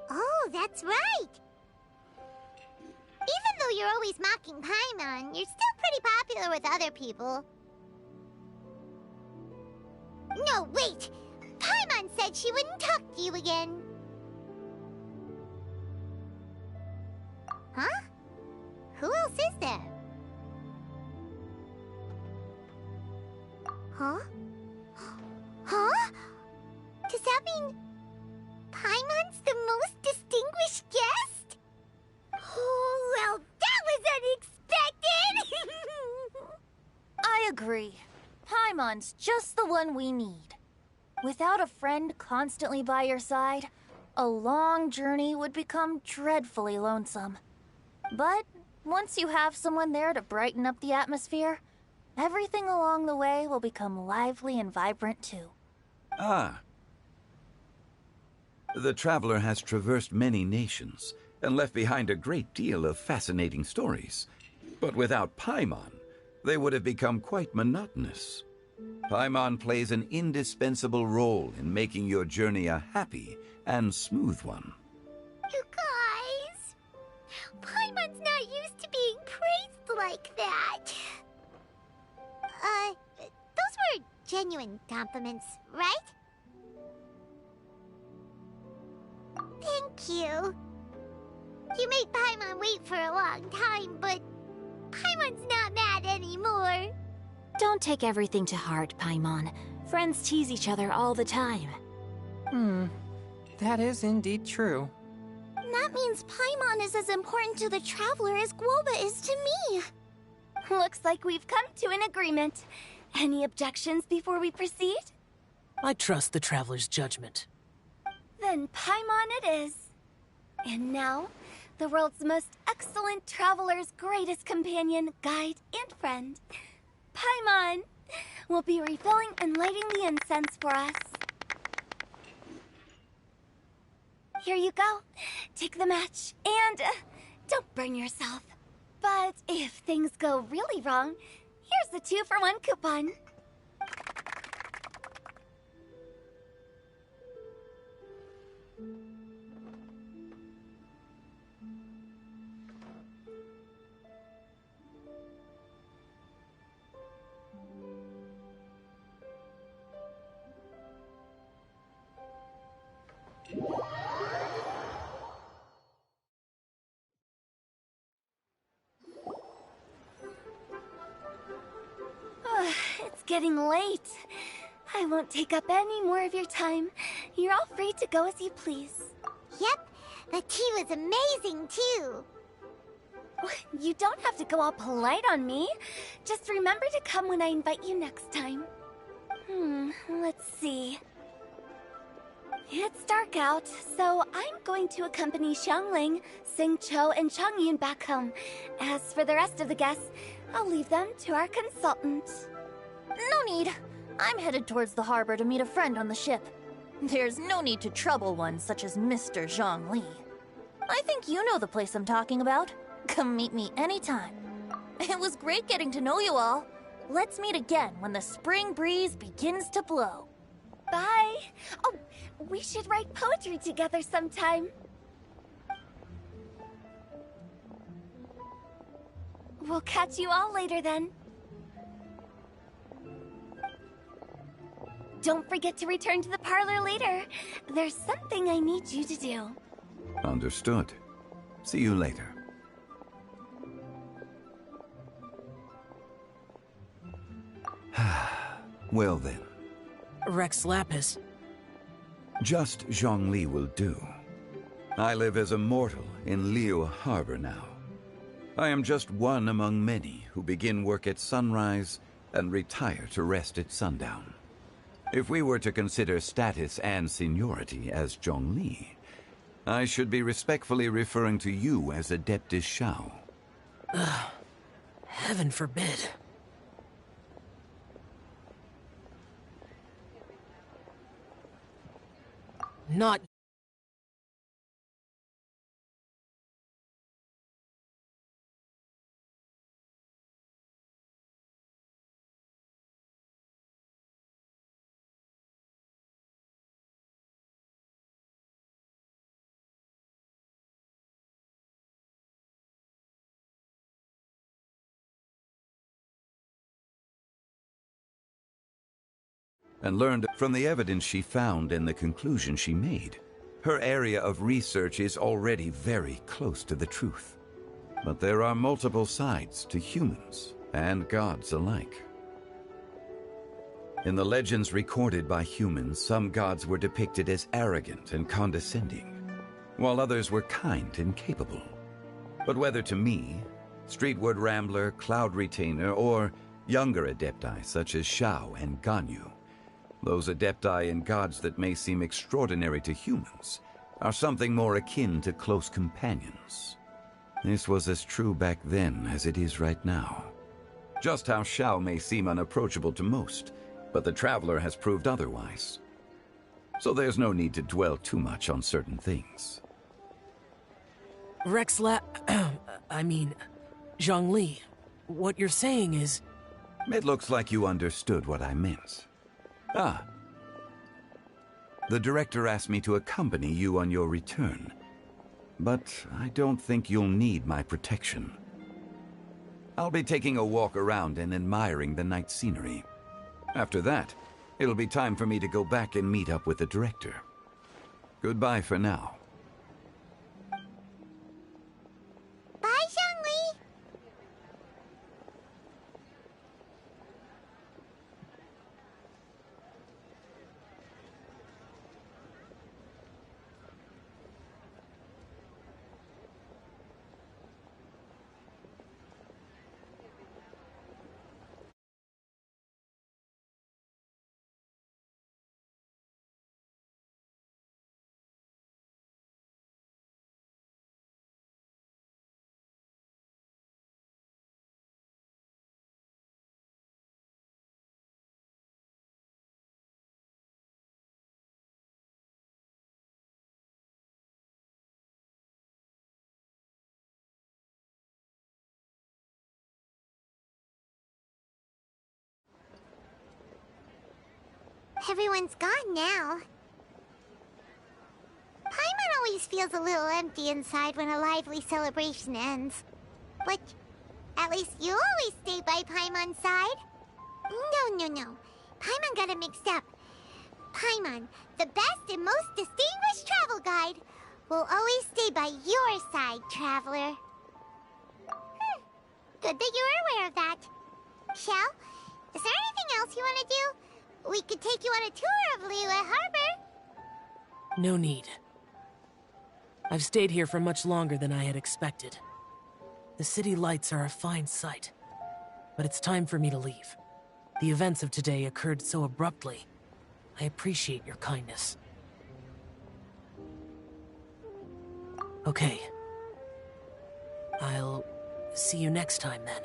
Oh, that's right! Even though you're always mocking Paimon, you're still pretty popular with other people. No, wait! Paimon said she wouldn't talk to you again. Huh? Who else is there? Huh? Huh? Does that mean Paimon's the most distinguished guest? Oh, well, that was unexpected! I agree. Paimon's just the one we need. Without a friend constantly by your side, a long journey would become dreadfully lonesome. But once you have someone there to brighten up the atmosphere, everything along the way will become lively and vibrant too. Ah. The traveler has traversed many nations and left behind a great deal of fascinating stories. But without Paimon, they would have become quite monotonous. Paimon plays an indispensable role in making your journey a happy and smooth one. You guys, Paimon's not used to being praised like that. Those were genuine compliments, right? Thank you. You made Paimon wait for a long time, but Paimon's not mad anymore. Don't take everything to heart, Paimon. Friends tease each other all the time. That is indeed true. That means Paimon is as important to the traveler as Guoba is to me. Looks like we've come to an agreement. Any objections before we proceed? I trust the traveler's judgment. Then Paimon it is. And now, the world's most excellent traveler's greatest companion, guide, and friend, Paimon, will be refilling and lighting the incense for us. Here you go. Take the match, and don't burn yourself. But if things go really wrong, here's the 2-for-1 coupon. It's getting late. I won't take up any more of your time. You're all free to go as you please. Yep, the tea was amazing too. You don't have to go all polite on me. Just remember to come when I invite you next time. Let's see. It's dark out, so I'm going to accompany Xiangling, Xingqiu, and Changyun back home. As for the rest of the guests, I'll leave them to our consultant. No need. I'm headed towards the harbor to meet a friend on the ship. There's no need to trouble one such as Mr. Zhongli. I think you know the place I'm talking about. Come meet me anytime. It was great getting to know you all. Let's meet again when the spring breeze begins to blow. Bye. Oh, we should write poetry together sometime. We'll catch you all later then. Don't forget to return to the parlor later. There's something I need you to do. Understood. See you later. Well then. Rex Lapis. Just Zhongli will do. I live as a mortal in Liu Harbor now. I am just one among many who begin work at sunrise and retire to rest at sundown. If we were to consider status and seniority as Zhongli, I should be respectfully referring to you as Adeptus Shao. Heaven forbid. Not. And learned from the evidence she found and the conclusion she made. Her area of research is already very close to the truth. But there are multiple sides to humans and gods alike. In the legends recorded by humans, some gods were depicted as arrogant and condescending, while others were kind and capable. But whether to me, Streetwood Rambler, Cloud Retainer, or younger Adepti such as Shao and Ganyu, those Adepti and gods that may seem extraordinary to humans are something more akin to close companions. This was as true back then as it is right now. Just how Shao may seem unapproachable to most, but the Traveler has proved otherwise. So there's no need to dwell too much on certain things. Zhongli, what you're saying is... It looks like you understood what I meant. Ah. The director asked me to accompany you on your return, but I don't think you'll need my protection. I'll be taking a walk around and admiring the night scenery. After that, it'll be time for me to go back and meet up with the director. Goodbye for now. Bye, Zhongli! Everyone's gone now. Paimon always feels a little empty inside when a lively celebration ends. But at least you always stay by Paimon's side. No. Paimon got it mixed up. Paimon, the best and most distinguished travel guide, will always stay by your side, Traveler. Good that you're aware of that. Shao, is there anything else you want to do? We could take you on a tour of Liyue Harbor. No need. I've stayed here for much longer than I had expected. The city lights are a fine sight, but it's time for me to leave. The events of today occurred so abruptly. I appreciate your kindness. Okay. I'll see you next time then.